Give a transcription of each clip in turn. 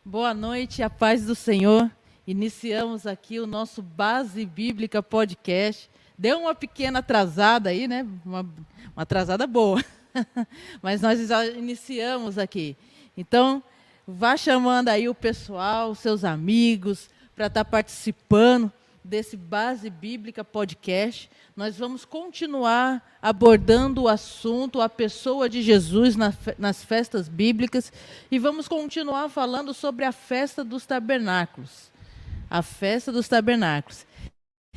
Boa noite, a paz do Senhor. Iniciamos aqui o nosso Base Bíblica Podcast. Deu uma pequena atrasada aí, né? Uma atrasada boa. Mas nós já iniciamos aqui. Então, vá chamando aí o pessoal, seus amigos, para estar participando desse Base Bíblica Podcast. Nós vamos continuar abordando o assunto, a pessoa de Jesus nas festas bíblicas, e vamos continuar falando sobre a festa dos tabernáculos. A festa dos tabernáculos.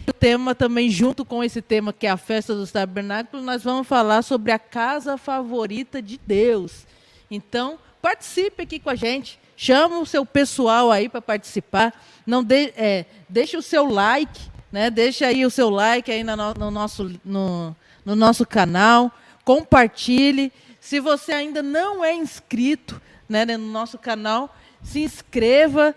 O tema também, junto com esse tema que é a festa dos tabernáculos, nós vamos falar sobre a casa favorita de Deus. Então, participe aqui com a gente. Chama o seu pessoal aí para participar. Não deixe o seu like, né? Deixa aí o seu like aí no nosso canal. Compartilhe. Se você ainda não é inscrito, né, no nosso canal, se inscreva,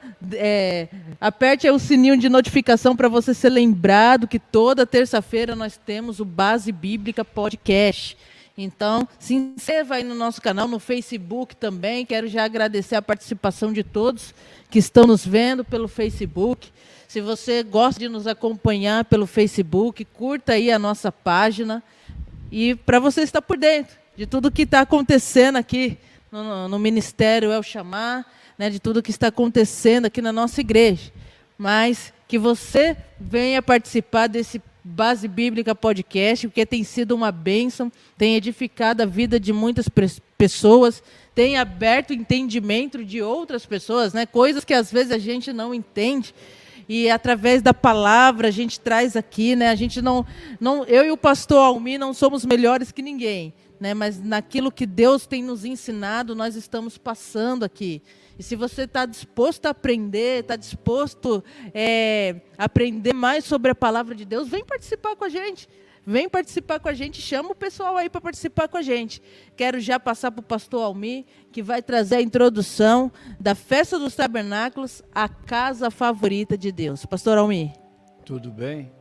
aperte aí o sininho de notificação para você ser lembrado que toda terça-feira nós temos o Base Bíblica Podcast. Então, se inscreva aí no nosso canal, no Facebook também. Quero já agradecer a participação de todos que estão nos vendo pelo Facebook. Se você gosta de nos acompanhar pelo Facebook, curta aí a nossa página. E para você estar por dentro de tudo que está acontecendo aqui no Ministério El Chamar, né, de tudo que está acontecendo aqui na nossa igreja. Mas que você venha participar desse Base Bíblica Podcast, porque tem sido uma bênção, tem edificado a vida de muitas pessoas, tem aberto o entendimento de outras pessoas, né, coisas que às vezes a gente não entende. E através da palavra a gente traz aqui, né? A gente não, eu e o pastor Almir não somos melhores que ninguém, né? Mas naquilo que Deus tem nos ensinado, nós estamos passando aqui. E se você está disposto a aprender, está disposto a aprender mais sobre a palavra de Deus, vem participar com a gente. Vem participar com a gente, chama o pessoal aí para participar com a gente. Quero já passar para o pastor Almir, que vai trazer a introdução da Festa dos Tabernáculos, a casa favorita de Deus. Pastor Almir. Tudo bem?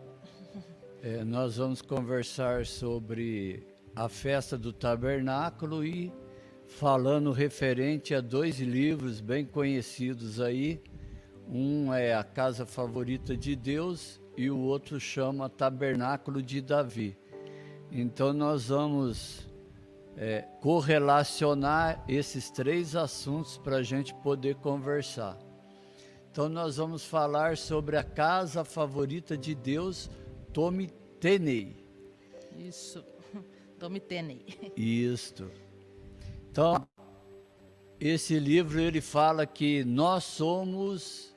Nós vamos conversar sobre a Festa do Tabernáculo e falando referente a dois livros bem conhecidos aí. Um é a Casa Favorita de Deus e o outro chama Tabernáculo de Davi. Então nós vamos correlacionar esses três assuntos para a gente poder conversar. Então nós vamos falar sobre a Casa Favorita de Deus, Tomi Tenei. Isso, Tomi Tenei. Isto. Então, esse livro ele fala que nós somos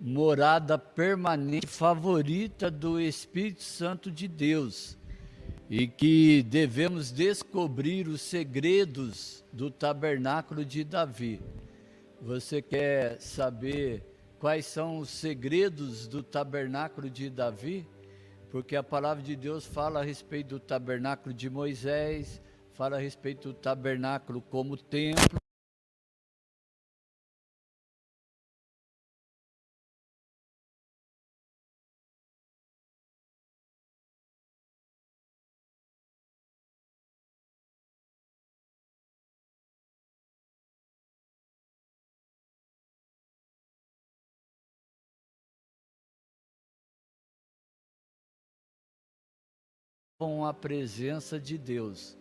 morada permanente favorita do Espírito Santo de Deus e que devemos descobrir os segredos do tabernáculo de Davi. Você quer saber quais são os segredos do tabernáculo de Davi? Porque a palavra de Deus fala a respeito do tabernáculo de Moisés, fala a respeito do tabernáculo como templo. Com a presença de Deus.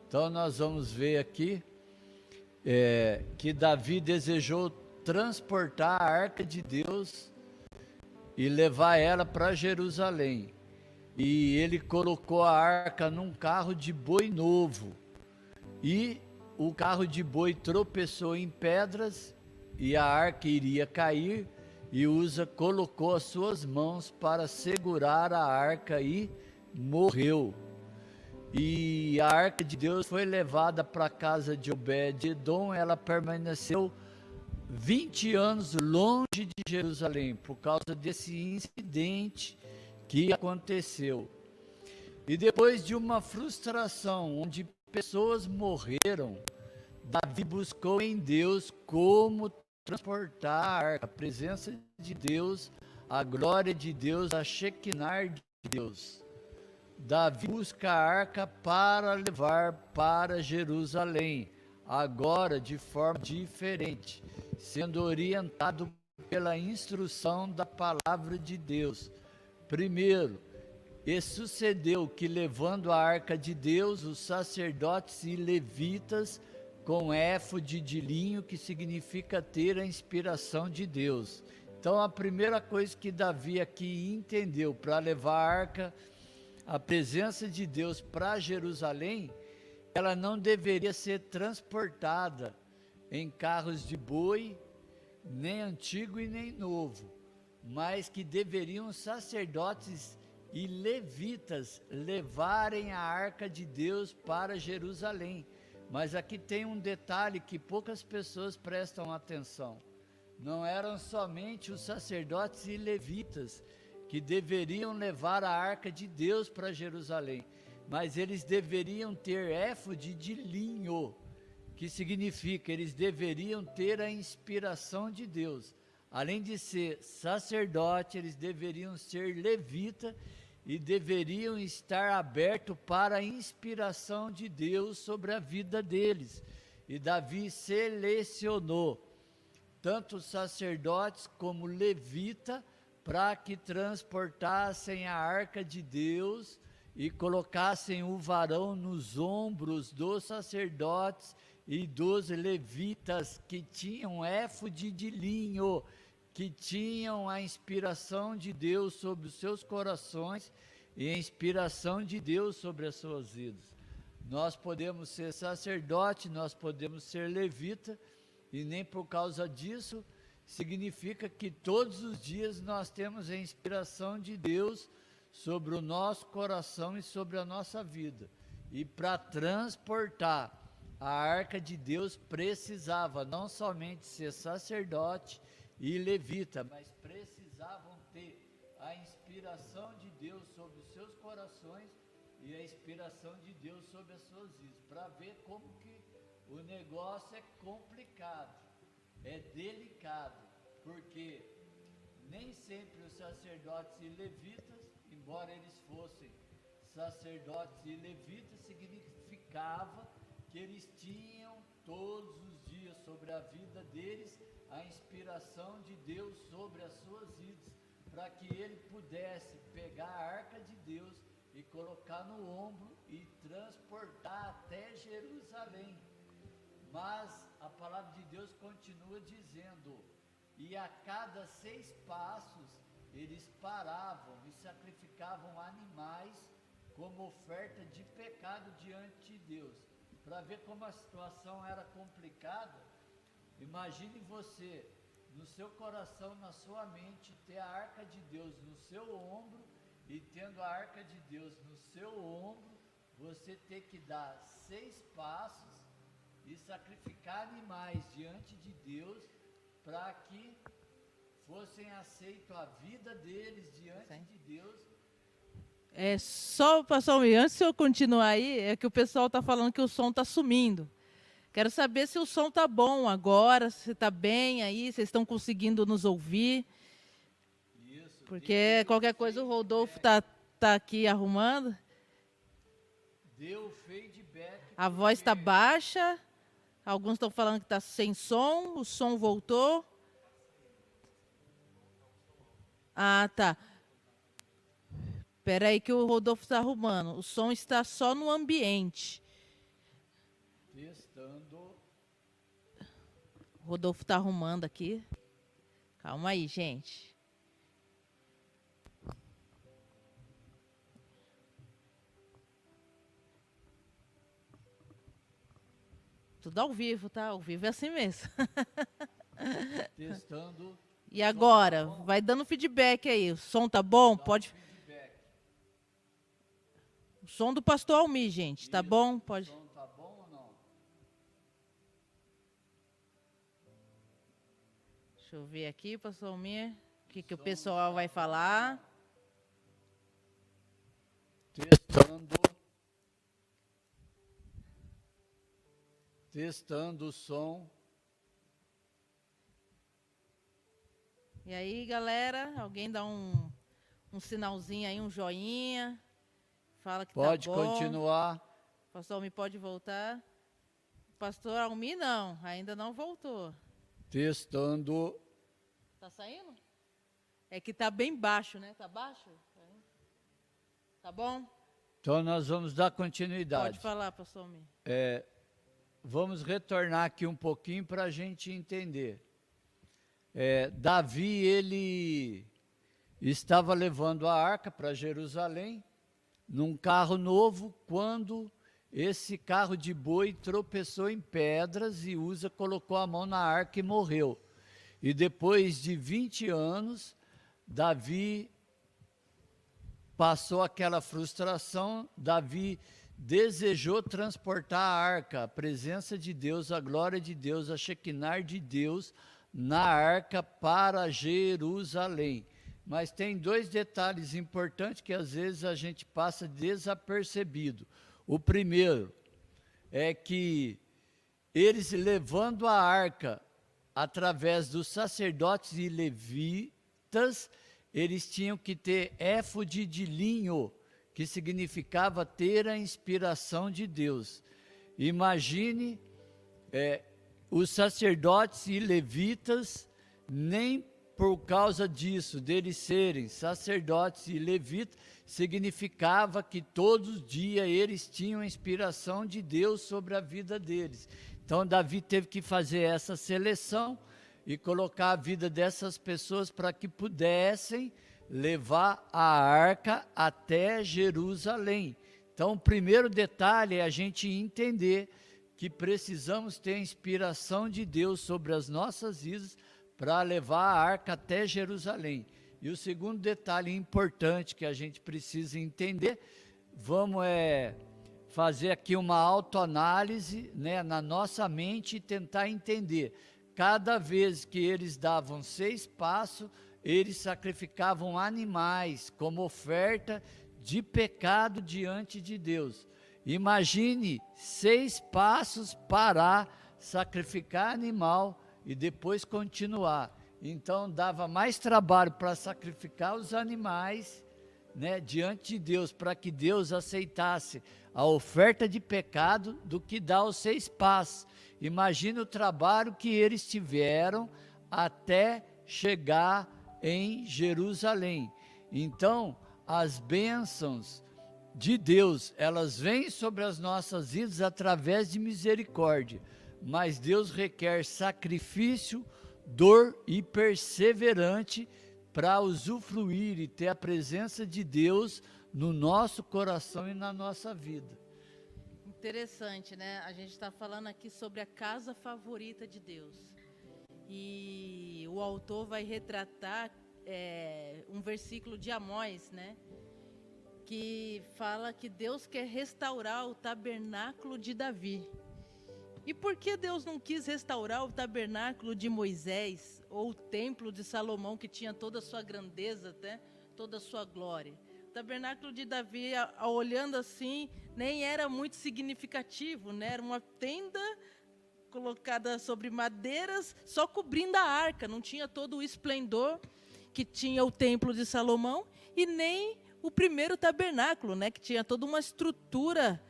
Então nós vamos ver aqui que Davi desejou transportar a arca de Deus e levar ela para Jerusalém. E ele colocou a arca num carro de boi novo. E o carro de boi tropeçou em pedras e a arca iria cair. E Uza colocou as suas mãos para segurar a arca e morreu. E a arca de Deus foi levada para a casa de Obed-edom. Ela permaneceu 20 anos longe de Jerusalém por causa desse incidente que aconteceu. E depois de uma frustração onde pessoas morreram, Davi buscou em Deus como transportar a arca, a presença de Deus, a glória de Deus, a Shekinah de Deus. Davi busca a arca para levar para Jerusalém, agora de forma diferente, sendo orientado pela instrução da palavra de Deus. Primeiro, e sucedeu que, levando a arca de Deus, os sacerdotes e levitas com éfode de linho, que significa ter a inspiração de Deus. Então, a primeira coisa que Davi aqui entendeu, para levar a arca, a presença de Deus para Jerusalém, ela não deveria ser transportada em carros de boi, nem antigo e nem novo, mas que deveriam os sacerdotes e levitas levarem a arca de Deus para Jerusalém. Mas aqui tem um detalhe que poucas pessoas prestam atenção. Não eram somente os sacerdotes e levitas que deveriam levar a arca de Deus para Jerusalém, mas eles deveriam ter éfode de linho, que significa eles deveriam ter a inspiração de Deus. Além de ser sacerdote, eles deveriam ser levita e deveriam estar abertos para a inspiração de Deus sobre a vida deles. E Davi selecionou tanto os sacerdotes como levita para que transportassem a arca de Deus e colocassem o varão nos ombros dos sacerdotes e dos levitas, que tinham éfode de linho, que tinham a inspiração de Deus sobre os seus corações e a inspiração de Deus sobre as suas vidas. Nós podemos ser sacerdote, nós podemos ser levita, e nem por causa disso significa que todos os dias nós temos a inspiração de Deus sobre o nosso coração e sobre a nossa vida. E para transportar a arca de Deus precisava não somente ser sacerdote e levita, mas precisavam ter a inspiração de Deus sobre os seus corações e a inspiração de Deus sobre as suas vidas, para ver como que o negócio é complicado, é delicado, porque nem sempre os sacerdotes e levitas, embora eles fossem sacerdotes e levitas, significava que eles tinham todos os dias sobre a vida deles a inspiração de Deus sobre as suas vidas, para que ele pudesse pegar a arca de Deus e colocar no ombro e transportar até Jerusalém. Mas a palavra de Deus continua dizendo, e a cada 6 passos eles paravam e sacrificavam animais como oferta de pecado diante de Deus. Para ver como a situação era complicada, imagine você, no seu coração, na sua mente, ter a arca de Deus no seu ombro, e tendo a arca de Deus no seu ombro, você ter que dar 6 passos e sacrificar animais diante de Deus, para que fossem aceitos a vida deles diante de Deus. É só, pastor Almir, antes de eu continuar aí, é que o pessoal está falando que o som está sumindo. Quero saber se o som está bom agora, se está bem aí, vocês estão conseguindo nos ouvir. Isso, porque qualquer coisa o Rodolfo está aqui arrumando. Deu feedback. A voz está baixa, alguns estão falando que está sem som, o som voltou. Ah, tá. Espera aí que o Rodolfo está arrumando. O som está só no ambiente. Testando. O Rodolfo está arrumando aqui. Calma aí, gente. Tudo ao vivo, tá? Ao vivo é assim mesmo. Testando. E agora? Vai dando feedback aí. O som tá bom? Pode. O som do pastor Almir, gente. Tá bom? Pode. O som tá bom ou não? Deixa eu ver aqui, pastor Almir. O que o pessoal vai falar? Testando. Testando o som. E aí, galera? Alguém dá um sinalzinho aí, um joinha. Fala que Pode tá bom. continuar. Pastor Almir, pode voltar. pastor Almi não, ainda não voltou. Testando. Tá saindo? É que tá bem baixo, né? Tá baixo? Tá bom? Então nós vamos dar continuidade. Pode falar, pastor Almi. Vamos retornar aqui um pouquinho para a gente entender. Davi, ele estava levando a arca para Jerusalém, num carro novo, quando esse carro de boi tropeçou em pedras e Uza colocou a mão na arca e morreu. E depois de 20 anos, Davi passou aquela frustração, Davi desejou transportar a arca, a presença de Deus, a glória de Deus, a Shekinah de Deus na arca para Jerusalém. Mas tem dois detalhes importantes que às vezes a gente passa desapercebido. O primeiro é que eles levando a arca através dos sacerdotes e levitas, eles tinham que ter éfode de linho, que significava ter a inspiração de Deus. Imagine os sacerdotes e levitas, nem por causa disso, deles serem sacerdotes e levitas, significava que todos os dias eles tinham a inspiração de Deus sobre a vida deles. Então Davi teve que fazer essa seleção e colocar a vida dessas pessoas para que pudessem levar a arca até Jerusalém. Então, o primeiro detalhe é a gente entender que precisamos ter a inspiração de Deus sobre as nossas vidas para levar a arca até Jerusalém. E o segundo detalhe importante que a gente precisa entender, vamos fazer aqui uma autoanálise, né, na nossa mente e tentar entender. Cada vez que eles davam 6 passos, eles sacrificavam animais como oferta de pecado diante de Deus. Imagine 6 passos, parar, sacrificar animal e depois continuar. Então dava mais trabalho para sacrificar os animais, né, diante de Deus, para que Deus aceitasse a oferta de pecado, do que dar os 6 passos. Imagina o trabalho que eles tiveram até chegar em Jerusalém. Então, as bênçãos de Deus, elas vêm sobre as nossas vidas através de misericórdia, mas Deus requer sacrifício, dor e perseverante para usufruir e ter a presença de Deus no nosso coração e na nossa vida. Interessante, né? A gente está falando aqui sobre a casa favorita de Deus. E o autor vai retratar um versículo de Amós, né? Que fala que Deus quer restaurar o tabernáculo de Davi. E por que Deus não quis restaurar o tabernáculo de Moisés ou o templo de Salomão, que tinha toda a sua grandeza, né? Toda a sua glória? O tabernáculo de Davi, olhando assim, nem era muito significativo, né? Era uma tenda colocada sobre madeiras, só cobrindo a arca, não tinha todo o esplendor que tinha o templo de Salomão, e nem o primeiro tabernáculo, né, que tinha toda uma estrutura,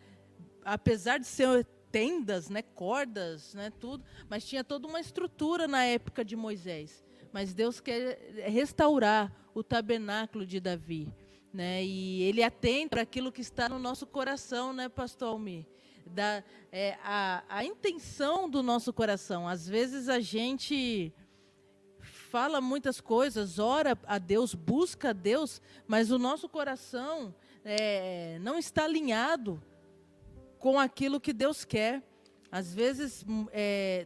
apesar de ser tendas, né, cordas, né, tudo, mas tinha toda uma estrutura na época de Moisés. Mas Deus quer restaurar o tabernáculo de Davi, né, e Ele atende para aquilo que está no nosso coração, né, pastor Almi? A intenção do nosso coração. Às vezes a gente fala muitas coisas, ora a Deus, busca a Deus, mas o nosso coração não está alinhado com aquilo que Deus quer. Às vezes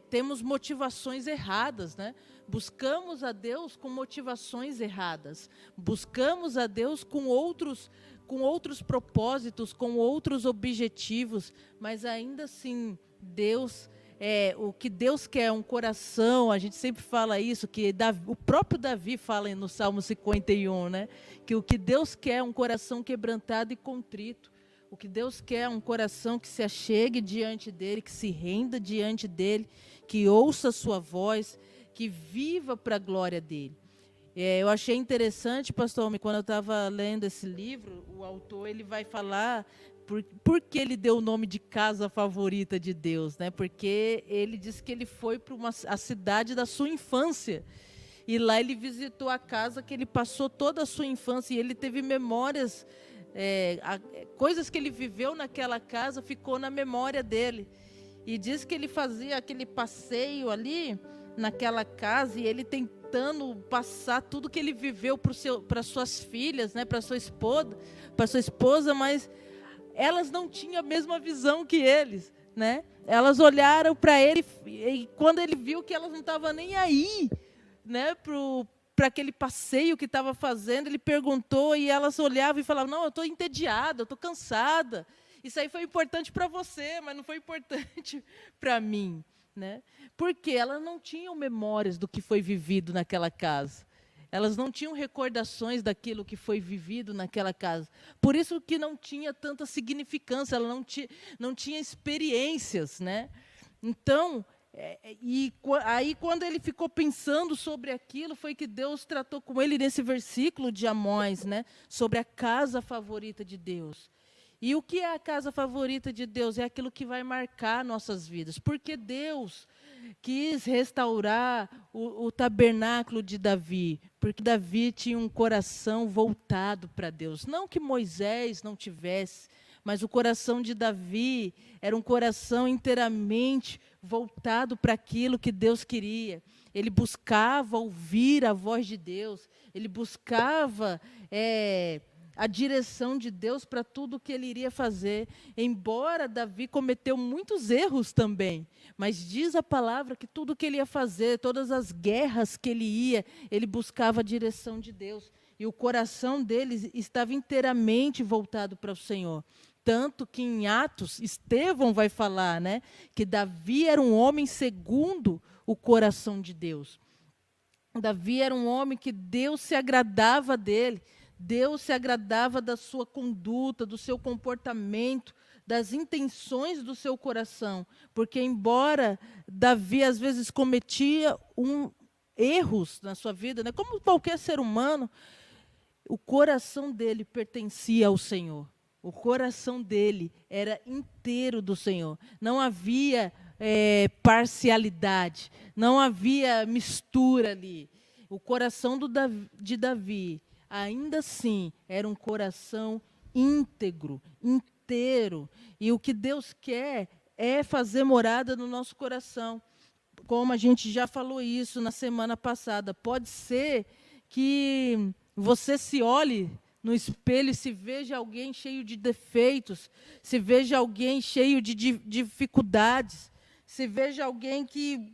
temos motivações erradas, né? Buscamos a Deus com motivações erradas. Buscamos a Deus com outros propósitos, com outros objetivos, mas ainda assim, Deus, o que Deus quer é um coração. A gente sempre fala isso, que o próprio Davi fala no Salmo 51, né? Que o que Deus quer é um coração quebrantado e contrito. O que Deus quer é um coração que se achegue diante dEle, que se renda diante dEle, que ouça a sua voz, que viva para a glória dEle. Eu achei interessante, pastor Almi, quando eu estava lendo esse livro, o autor ele vai falar Por que ele deu o nome de casa favorita de Deus, né? Porque ele disse que ele foi para a cidade da sua infância. E lá ele visitou a casa que ele passou toda a sua infância. E ele teve memórias, coisas que ele viveu naquela casa, ficou na memória dele. E diz que ele fazia aquele passeio ali, naquela casa, e ele tentando passar tudo que ele viveu para suas filhas, né? Para sua esposa, mas elas não tinham a mesma visão que eles, né? Elas olharam para ele e quando ele viu que elas não estavam nem aí, né, para aquele passeio que estava fazendo, ele perguntou e elas olhavam e falavam: não, eu estou entediada, eu estou cansada. Isso aí foi importante para você, mas não foi importante para mim, né? Porque elas não tinham memórias do que foi vivido naquela casa. Elas não tinham recordações daquilo que foi vivido naquela casa. Por isso que não tinha tanta significância, ela não tinha experiências, né? Então, aí quando ele ficou pensando sobre aquilo, foi que Deus tratou com ele nesse versículo de Amós, né? Sobre a casa favorita de Deus. E o que é a casa favorita de Deus? É aquilo que vai marcar nossas vidas. Porque Deus quis restaurar o tabernáculo de Davi, porque Davi tinha um coração voltado para Deus. Não que Moisés não tivesse, mas o coração de Davi era um coração inteiramente voltado para aquilo que Deus queria. Ele buscava ouvir a voz de Deus, ele buscava a direção de Deus para tudo o que ele iria fazer. Embora Davi cometeu muitos erros também, mas diz a palavra que tudo o que ele ia fazer, todas as guerras que ele ia, ele buscava a direção de Deus. E o coração dele estava inteiramente voltado para o Senhor. Tanto que em Atos, Estevão vai falar, né, que Davi era um homem segundo o coração de Deus. Davi era um homem que Deus se agradava dele. Deus se agradava da sua conduta, do seu comportamento, das intenções do seu coração. Porque, embora Davi, às vezes, cometia erros na sua vida, né, como qualquer ser humano, o coração dele pertencia ao Senhor. O coração dele era inteiro do Senhor. Não havia parcialidade, não havia mistura ali. O coração de Davi, ainda assim, era um coração íntegro, inteiro. E o que Deus quer é fazer morada no nosso coração. Como a gente já falou isso na semana passada, pode ser que você se olhe no espelho e se veja alguém cheio de defeitos, se veja alguém cheio de dificuldades, se veja alguém que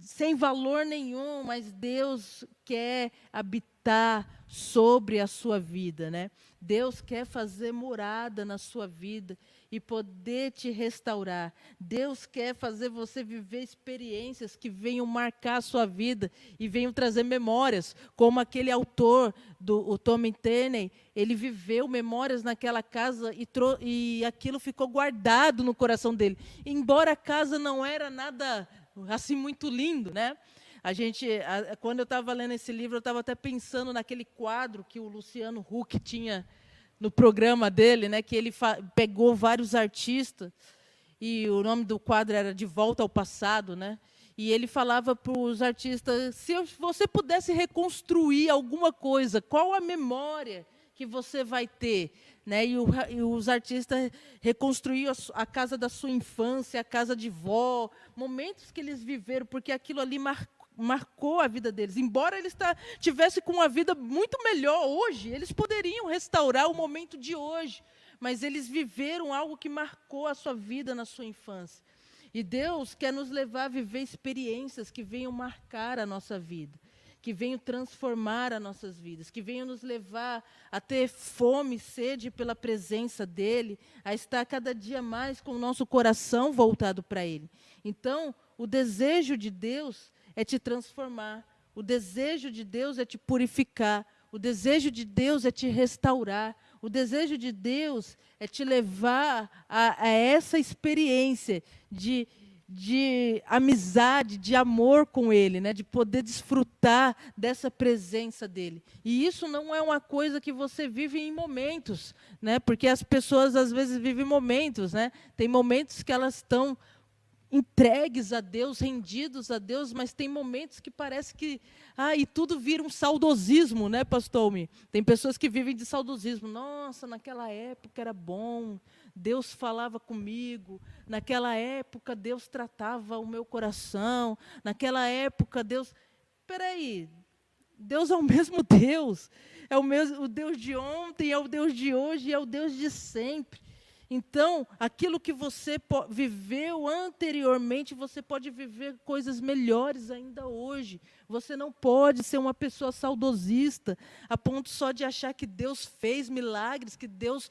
sem valor nenhum, mas Deus quer habitar sobre a sua vida, né? Deus quer fazer morada na sua vida e poder te restaurar. Deus quer fazer você viver experiências que venham marcar a sua vida e venham trazer memórias, como aquele autor, o Tommy Tenney, ele viveu memórias naquela casa e aquilo ficou guardado no coração dele. Embora a casa não era nada assim muito lindo, né? Quando eu estava lendo esse livro, eu estava até pensando naquele quadro que o Luciano Huck tinha no programa dele, né, que ele pegou vários artistas, e o nome do quadro era De Volta ao Passado, né? E ele falava para os artistas: se você pudesse reconstruir alguma coisa, qual a memória que você vai ter? Né? E os artistas reconstruíam a casa da sua infância, a casa de vó, momentos que eles viveram, porque aquilo ali marcou a vida deles. Embora eles tivessem com uma vida muito melhor hoje, eles poderiam restaurar o momento de hoje, mas eles viveram algo que marcou a sua vida na sua infância. E Deus quer nos levar a viver experiências que venham marcar a nossa vida, que venham transformar as nossas vidas, que venham nos levar a ter fome e sede pela presença dEle, a estar cada dia mais com o nosso coração voltado para Ele. Então, o desejo de Deus é te transformar, o desejo de Deus é te purificar, o desejo de Deus é te restaurar, o desejo de Deus é te levar a essa experiência de de amizade, de amor com Ele, né? De poder desfrutar dessa presença dEle. E isso não é uma coisa que você vive em momentos, né? Porque as pessoas às vezes vivem momentos, né? Tem momentos que elas estão entregues a Deus, rendidos a Deus, mas tem momentos que parece que e tudo vira um saudosismo, né, pastor Almir? Tem pessoas que vivem de saudosismo. Nossa, naquela época era bom, Deus falava comigo, naquela época Deus tratava o meu coração, naquela época Deus... Espera aí, Deus é o mesmo Deus, é o Deus de ontem, é o Deus de hoje, é o Deus de sempre. Então, aquilo que você viveu anteriormente, você pode viver coisas melhores ainda hoje. Você não pode ser uma pessoa saudosista, a ponto só de achar que Deus fez milagres, que Deus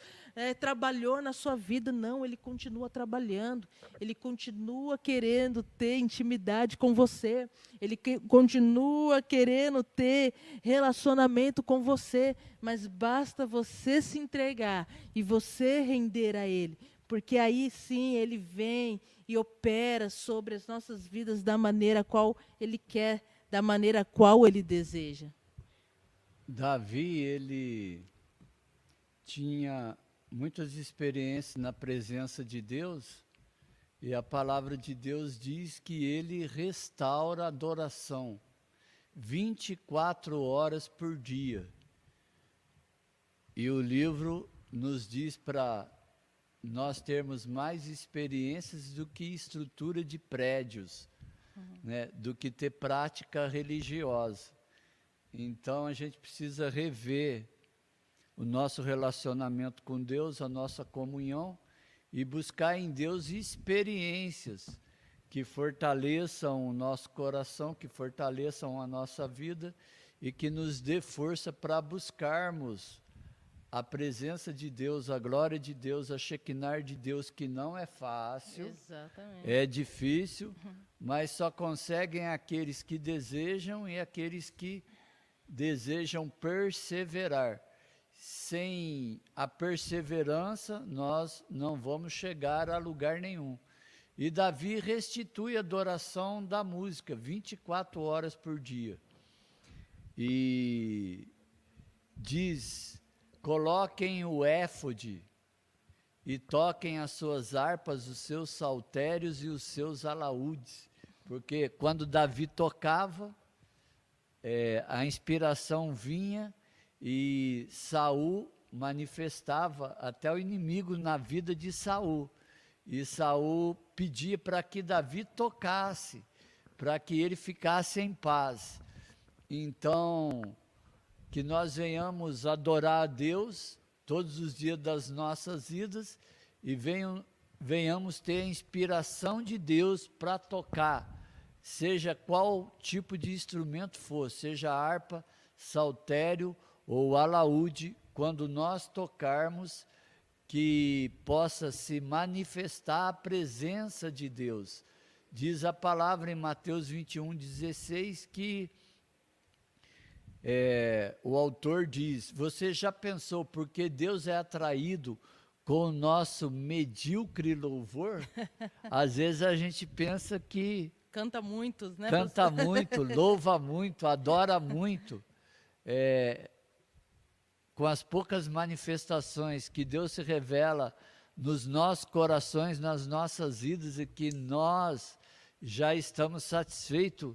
trabalhou na sua vida. Não, Ele continua trabalhando. Ele continua querendo ter intimidade com você. Ele continua querendo ter relacionamento com você. Mas basta você se entregar e você render a Ele. Porque aí sim Ele vem e opera sobre as nossas vidas da maneira qual Ele quer, da maneira qual Ele deseja. Davi, ele tinha muitas experiências na presença de Deus, e a palavra de Deus diz que ele restaura a adoração 24 horas por dia. E o livro nos diz para nós termos mais experiências do que estrutura de prédios, né, do que ter prática religiosa. Então, a gente precisa rever o nosso relacionamento com Deus, a nossa comunhão, e buscar em Deus experiências que fortaleçam o nosso coração, que fortaleçam a nossa vida e que nos dê força para buscarmos a presença de Deus, a glória de Deus, a Shekinah de Deus, que não é fácil. Exatamente. É difícil, mas só conseguem aqueles que desejam e aqueles que desejam perseverar. Sem a perseverança, nós não vamos chegar a lugar nenhum. E Davi restitui a adoração da música 24 horas por dia. E diz: coloquem o éfode e toquem as suas harpas, os seus saltérios e os seus alaúdes. Porque quando Davi tocava, a inspiração vinha e Saul manifestava até o inimigo na vida de Saul. E Saul pedia para que Davi tocasse, para que ele ficasse em paz. Então, que nós venhamos adorar a Deus todos os dias das nossas vidas e venhamos ter a inspiração de Deus para tocar, seja qual tipo de instrumento for, seja harpa, saltério ou alaúde, quando nós tocarmos, que possa se manifestar a presença de Deus. Diz a palavra em Mateus 21:16 que o autor diz: você já pensou por que Deus é atraído com o nosso medíocre louvor? Às vezes a gente pensa que Canta muitos, né? canta muito, louva muito, adora muito, com as poucas manifestações que Deus se revela nos nossos corações, nas nossas vidas, e que nós já estamos satisfeitos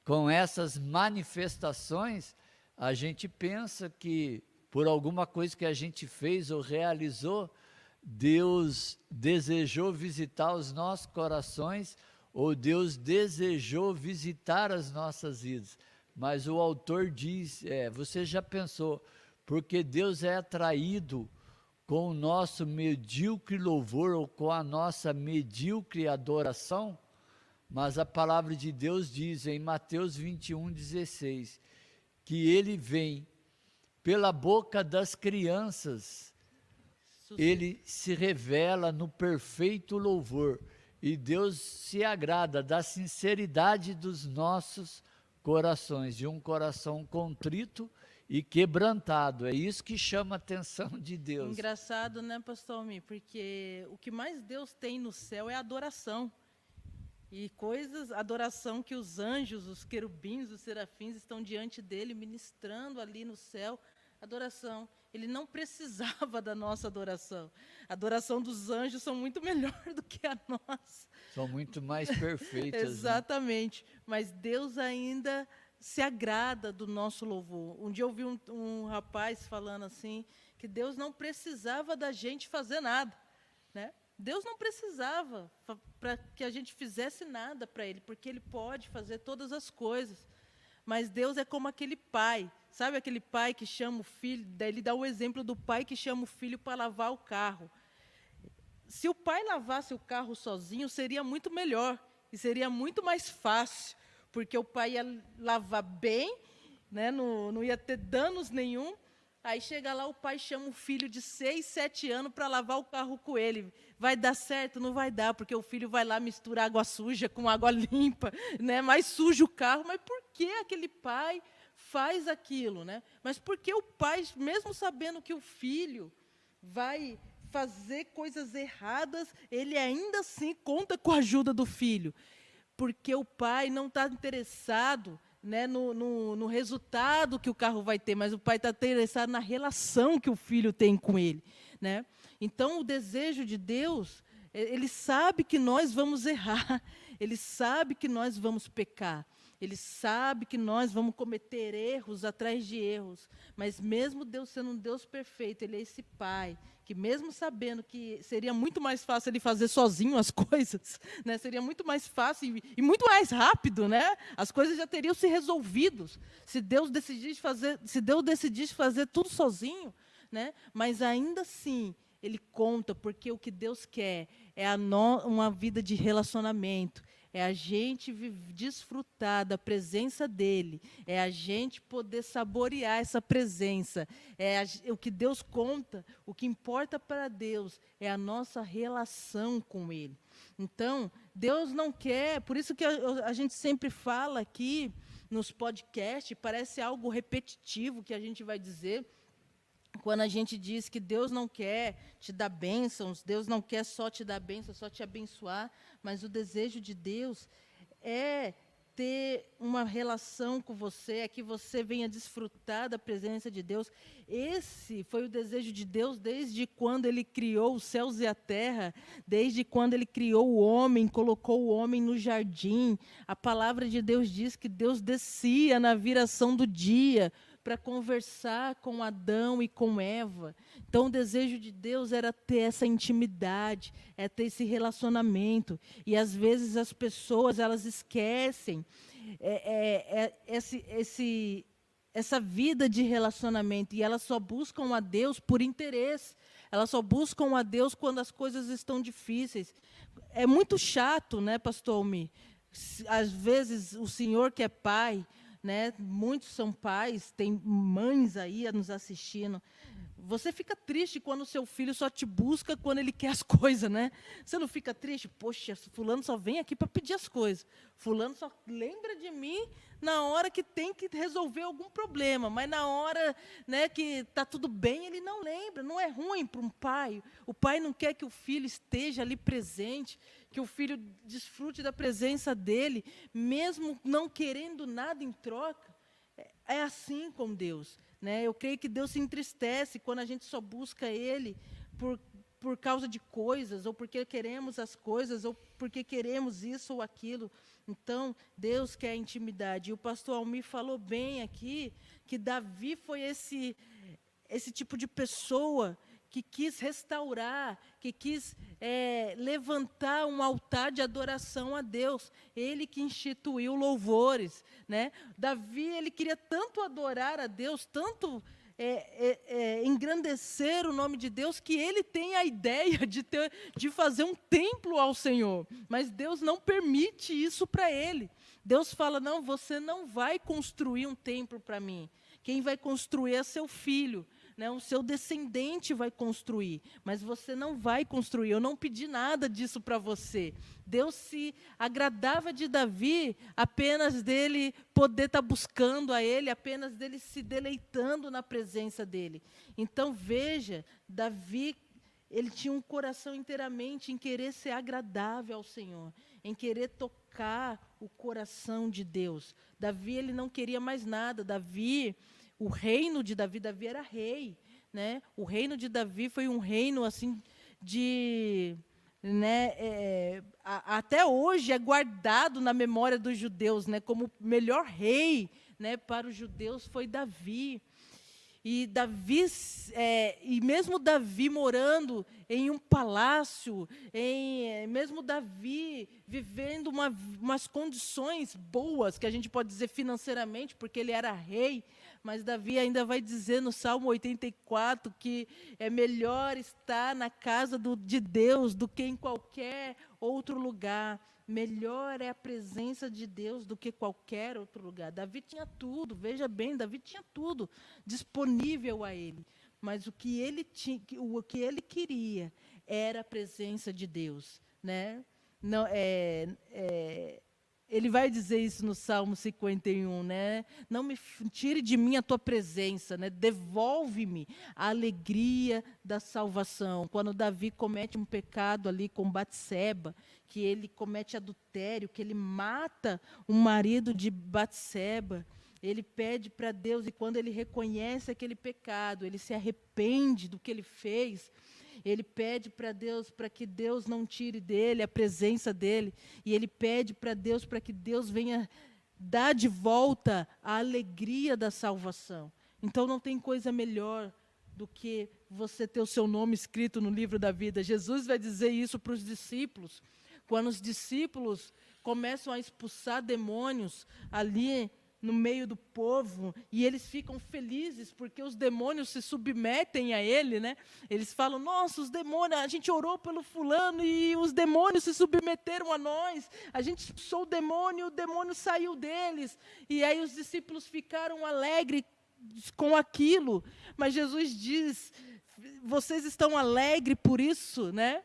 com essas manifestações. A gente pensa que por alguma coisa que a gente fez ou realizou, Deus desejou visitar os nossos corações, ou Deus desejou visitar as nossas vidas. Mas o autor diz, você já pensou, porque Deus é atraído com o nosso medíocre louvor ou com a nossa medíocre adoração? Mas a palavra de Deus diz em Mateus 21:16, que ele vem pela boca das crianças, ele se revela no perfeito louvor, e Deus se agrada da sinceridade dos nossos corações, de um coração contrito e quebrantado. É isso que chama a atenção de Deus. Engraçado, né, pastor Almir? Porque o que mais Deus tem no céu é adoração. E coisas, adoração que os anjos, os querubins, os serafins estão diante dele, ministrando ali no céu, adoração. Ele não precisava da nossa adoração. A adoração dos anjos são muito melhor do que a nossa. São muito mais perfeitas. Né? Exatamente. Mas Deus ainda se agrada do nosso louvor. Um dia eu ouvi um rapaz falando assim, que Deus não precisava da gente fazer nada, né? Deus não precisava para que a gente fizesse nada para Ele, porque Ele pode fazer todas as coisas. Mas Deus é como aquele pai, sabe aquele pai que chama o filho, daí ele dá o exemplo do pai que chama o filho para lavar o carro. Se o pai lavasse o carro sozinho, seria muito melhor, e seria muito mais fácil, porque o pai ia lavar bem, né, não ia ter danos nenhum. Aí chega lá, o pai chama o filho de 6, 7 anos para lavar o carro com ele. Vai dar certo? Não vai dar, porque o filho vai lá misturar água suja com água limpa, né? Mais suja o carro. Mas por que aquele pai faz aquilo, né? Mas por que o pai, mesmo sabendo que o filho vai fazer coisas erradas, ele ainda assim conta com a ajuda do filho? Porque o pai não está interessado, né, no resultado que o carro vai ter, mas o pai está interessado na relação que o filho tem com ele, né? Então, o desejo de Deus, ele sabe que nós vamos errar, ele sabe que nós vamos pecar, ele sabe que nós vamos cometer erros atrás de erros, mas mesmo Deus sendo um Deus perfeito, ele é esse pai, que mesmo sabendo que seria muito mais fácil ele fazer sozinho as coisas, né, seria muito mais fácil e muito mais rápido, né, as coisas já teriam se resolvido, se Deus decidisse fazer tudo sozinho, né, mas ainda assim, ele conta, porque o que Deus quer é uma vida de relacionamento, é a gente desfrutar da presença dEle, é a gente poder saborear essa presença, o que Deus conta, o que importa para Deus é a nossa relação com Ele. Então, Deus não quer, por isso que a gente sempre fala aqui nos podcasts, parece algo repetitivo que a gente vai dizer, quando a gente diz que Deus não quer te dar bênçãos, Deus não quer só te dar bênçãos, só te abençoar, mas o desejo de Deus é ter uma relação com você, é que você venha desfrutar da presença de Deus. Esse foi o desejo de Deus desde quando Ele criou os céus e a terra, desde quando Ele criou o homem, colocou o homem no jardim. A palavra de Deus diz que Deus descia na viração do dia, para conversar com Adão e com Eva. Então, o desejo de Deus era ter essa intimidade, é ter esse relacionamento. E, às vezes, as pessoas, elas esquecem essa vida de relacionamento, e elas só buscam a Deus por interesse. Elas só buscam a Deus quando as coisas estão difíceis. É muito chato, né, pastor Almir? Às vezes, o senhor que é pai, né, muitos são pais, tem mães aí nos assistindo. Você fica triste quando o seu filho só te busca quando ele quer as coisas, né? Você não fica triste? Poxa, fulano só vem aqui para pedir as coisas. Fulano só lembra de mim na hora que tem que resolver algum problema, mas na hora, né, que está tudo bem, ele não lembra. Não é ruim para um pai. O pai não quer que o filho esteja ali presente, que o filho desfrute da presença dele, mesmo não querendo nada em troca. É assim com Deus, né? Eu creio que Deus se entristece quando a gente só busca Ele por causa de coisas, ou porque queremos as coisas, ou porque queremos isso ou aquilo. Então, Deus quer intimidade. E o pastor Almir falou bem aqui, que Davi foi esse tipo de pessoa que quis restaurar, que quis levantar um altar de adoração a Deus. Ele que instituiu louvores, né? Davi, ele queria tanto adorar a Deus, tanto engrandecer o nome de Deus, que ele tem a ideia de fazer um templo ao Senhor. Mas Deus não permite isso para ele. Deus fala, não, você não vai construir um templo para mim. Quem vai construir é seu filho. Né, o seu descendente vai construir, mas você não vai construir. Eu não pedi nada disso para você. Deus se agradava de Davi apenas dele poder estar buscando a Ele, apenas dele se deleitando na presença dele. Então, veja, Davi, ele tinha um coração inteiramente em querer ser agradável ao Senhor, em querer tocar tocar o coração de Deus. Davi, ele não queria mais nada. Davi, o reino de Davi, Davi era rei, né? O reino de Davi foi um reino assim de, né, até hoje é guardado na memória dos judeus, né, como o melhor rei, né, para os judeus foi Davi. E Davi, e mesmo Davi morando em um palácio, mesmo Davi vivendo umas condições boas, que a gente pode dizer financeiramente, porque ele era rei, mas Davi ainda vai dizer no Salmo 84 que é melhor estar na casa de Deus do que em qualquer outro lugar. Melhor é a presença de Deus do que qualquer outro lugar. Davi tinha tudo, veja bem, Davi tinha tudo disponível a ele. Mas o que ele queria era a presença de Deus, né? Não, ele vai dizer isso no Salmo 51, né? Não me tire de mim a tua presença, né? Devolve-me a alegria da salvação. Quando Davi comete um pecado ali com Batseba, que ele comete adultério, que ele mata o marido de Batseba, ele pede para Deus, e quando ele reconhece aquele pecado, ele se arrepende do que ele fez, ele pede para Deus, para que Deus não tire dele a presença dele, e ele pede para Deus, para que Deus venha dar de volta a alegria da salvação. Então não tem coisa melhor do que você ter o seu nome escrito no livro da vida. Jesus vai dizer isso para os discípulos, quando os discípulos começam a expulsar demônios ali no meio do povo, e eles ficam felizes, porque os demônios se submetem a ele, né? Eles falam, nossa, os demônios, a gente orou pelo fulano, e os demônios se submeteram a nós, a gente expulsou o demônio saiu deles, e aí os discípulos ficaram alegres com aquilo, mas Jesus diz, vocês estão alegres por isso, né?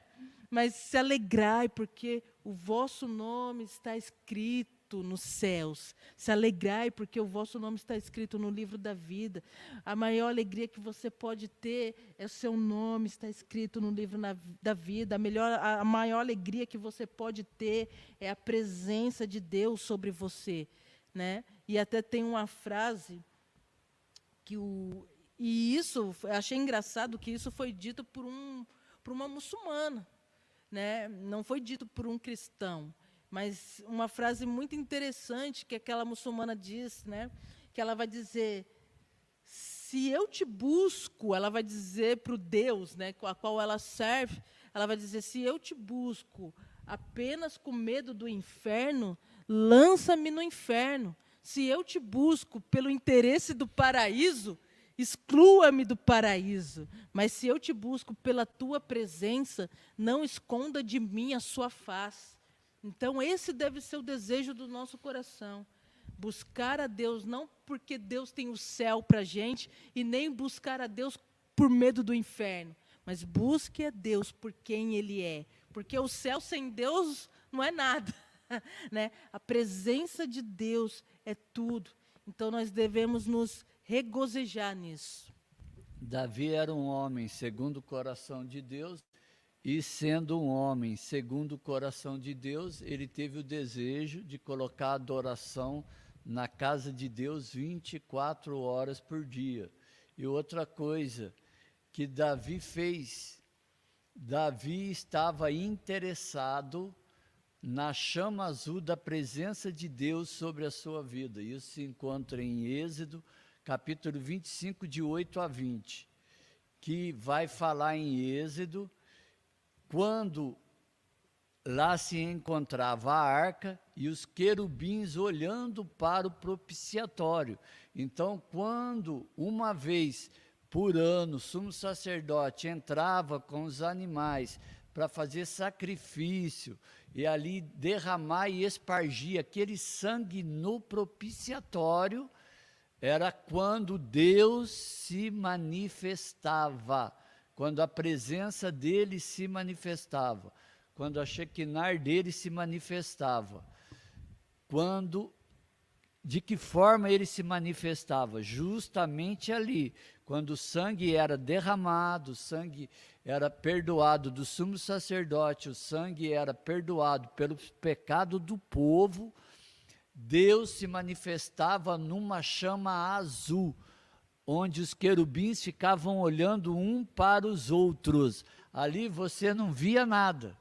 Mas se alegrai, porque o vosso nome está escrito nos céus. Se alegrai, porque o vosso nome está escrito no livro da vida. A maior alegria que você pode ter é o seu nome está escrito no livro da vida. A maior alegria que você pode ter é a presença de Deus sobre você, né? E até tem uma frase e isso, achei engraçado que isso foi dito por uma muçulmana, né? Não foi dito por um cristão, mas uma frase muito interessante que aquela muçulmana diz, né? Que ela vai dizer, se eu te busco, ela vai dizer para o Deus, né, a qual ela serve, ela vai dizer, se eu te busco apenas com medo do inferno, lança-me no inferno. Se eu te busco pelo interesse do paraíso, exclua-me do paraíso. Mas se eu te busco pela tua presença, não esconda de mim a sua face. Então, esse deve ser o desejo do nosso coração. Buscar a Deus, não porque Deus tem o céu para a gente, e nem buscar a Deus por medo do inferno, mas busque a Deus por quem Ele é. Porque o céu sem Deus não é nada. Né? A presença de Deus é tudo. Então, nós devemos nos regozijar nisso. Davi era um homem segundo o coração de Deus, e sendo um homem segundo o coração de Deus, ele teve o desejo de colocar a adoração na casa de Deus 24 horas por dia. E outra coisa que Davi fez, Davi estava interessado na chama azul da presença de Deus sobre a sua vida. Isso se encontra em Êxodo, capítulo 25, de 8 a 20, que vai falar em Êxodo, quando lá se encontrava a arca e os querubins olhando para o propiciatório. Então, quando uma vez por ano o sumo sacerdote entrava com os animais para fazer sacrifício, e ali derramar e espargir aquele sangue no propiciatório, era quando Deus se manifestava, quando a presença dele se manifestava, quando a Shekinah dele se manifestava, quando de que forma ele se manifestava? Justamente ali, quando o sangue era derramado, o sangue era perdoado do sumo sacerdote, o sangue era perdoado pelo pecado do povo, Deus se manifestava numa chama azul, onde os querubins ficavam olhando um para os outros. Ali você não via nada,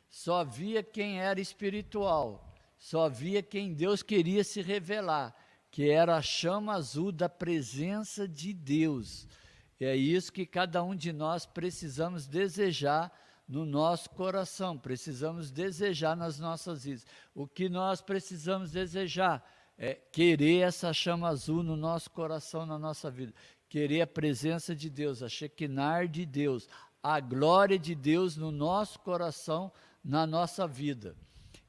só via quem era espiritual, só via quem Deus queria se revelar, que era a chama azul da presença de Deus. E é isso que cada um de nós precisamos desejar no nosso coração, precisamos desejar nas nossas vidas. O que nós precisamos desejar é querer essa chama azul no nosso coração, na nossa vida, querer a presença de Deus, a Shekinah de Deus, a glória de Deus no nosso coração, na nossa vida.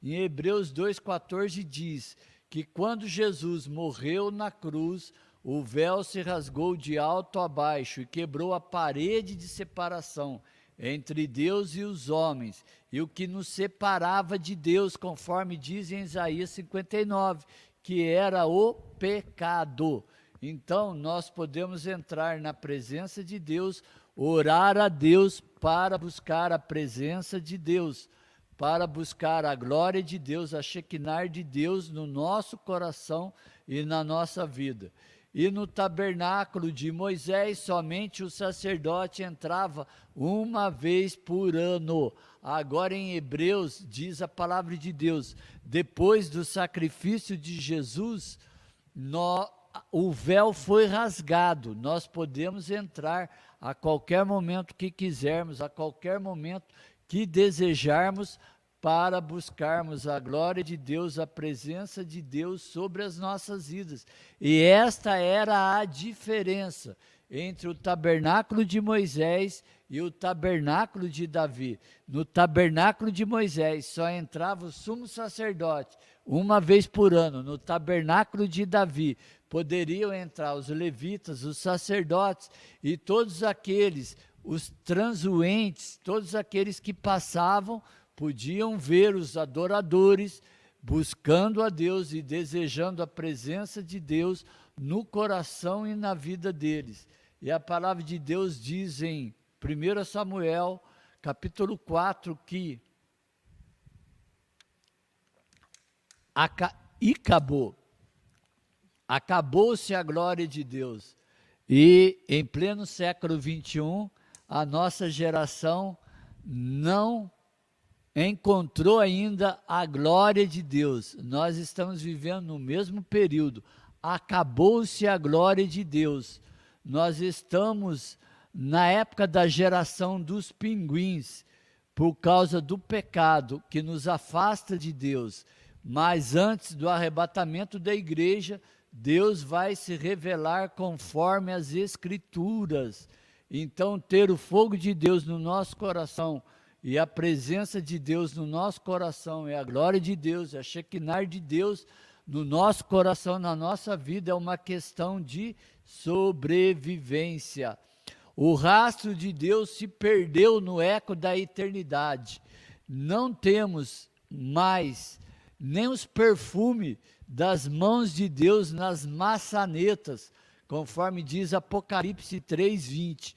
Em Hebreus 2,14 diz que quando Jesus morreu na cruz, o véu se rasgou de alto a baixo e quebrou a parede de separação entre Deus e os homens, e o que nos separava de Deus, conforme diz em Isaías 59, que era o pecado. Então, nós podemos entrar na presença de Deus, orar a Deus para buscar a presença de Deus, para buscar a glória de Deus, a Shekinah de Deus no nosso coração e na nossa vida. E no tabernáculo de Moisés, somente o sacerdote entrava uma vez por ano. Agora em Hebreus, diz a palavra de Deus, depois do sacrifício de Jesus, o véu foi rasgado, nós podemos entrar a qualquer momento que quisermos, a qualquer momento que desejarmos, para buscarmos a glória de Deus, a presença de Deus sobre as nossas vidas. E esta era a diferença entre o tabernáculo de Moisés e o tabernáculo de Davi. No tabernáculo de Moisés só entrava o sumo sacerdote uma vez por ano. No tabernáculo de Davi poderiam entrar os levitas, os sacerdotes e todos aqueles, os transuentes, todos aqueles que passavam, podiam ver os adoradores buscando a Deus e desejando a presença de Deus no coração e na vida deles. E a palavra de Deus diz em 1 Samuel, capítulo 4, que acabou-se a glória de Deus. E em pleno século 21, a nossa geração não encontrou ainda a glória de Deus. Nós estamos vivendo no mesmo período. Acabou-se a glória de Deus. Nós estamos na época da geração dos pinguins, por causa do pecado que nos afasta de Deus. Mas antes do arrebatamento da igreja, Deus vai se revelar conforme as Escrituras. Então, ter o fogo de Deus no nosso coração e a presença de Deus no nosso coração, é a glória de Deus, é a Shekinah de Deus no nosso coração, na nossa vida, é uma questão de sobrevivência. O rastro de Deus se perdeu no eco da eternidade. Não temos mais nem os perfumes das mãos de Deus nas maçanetas, conforme diz Apocalipse 3:20.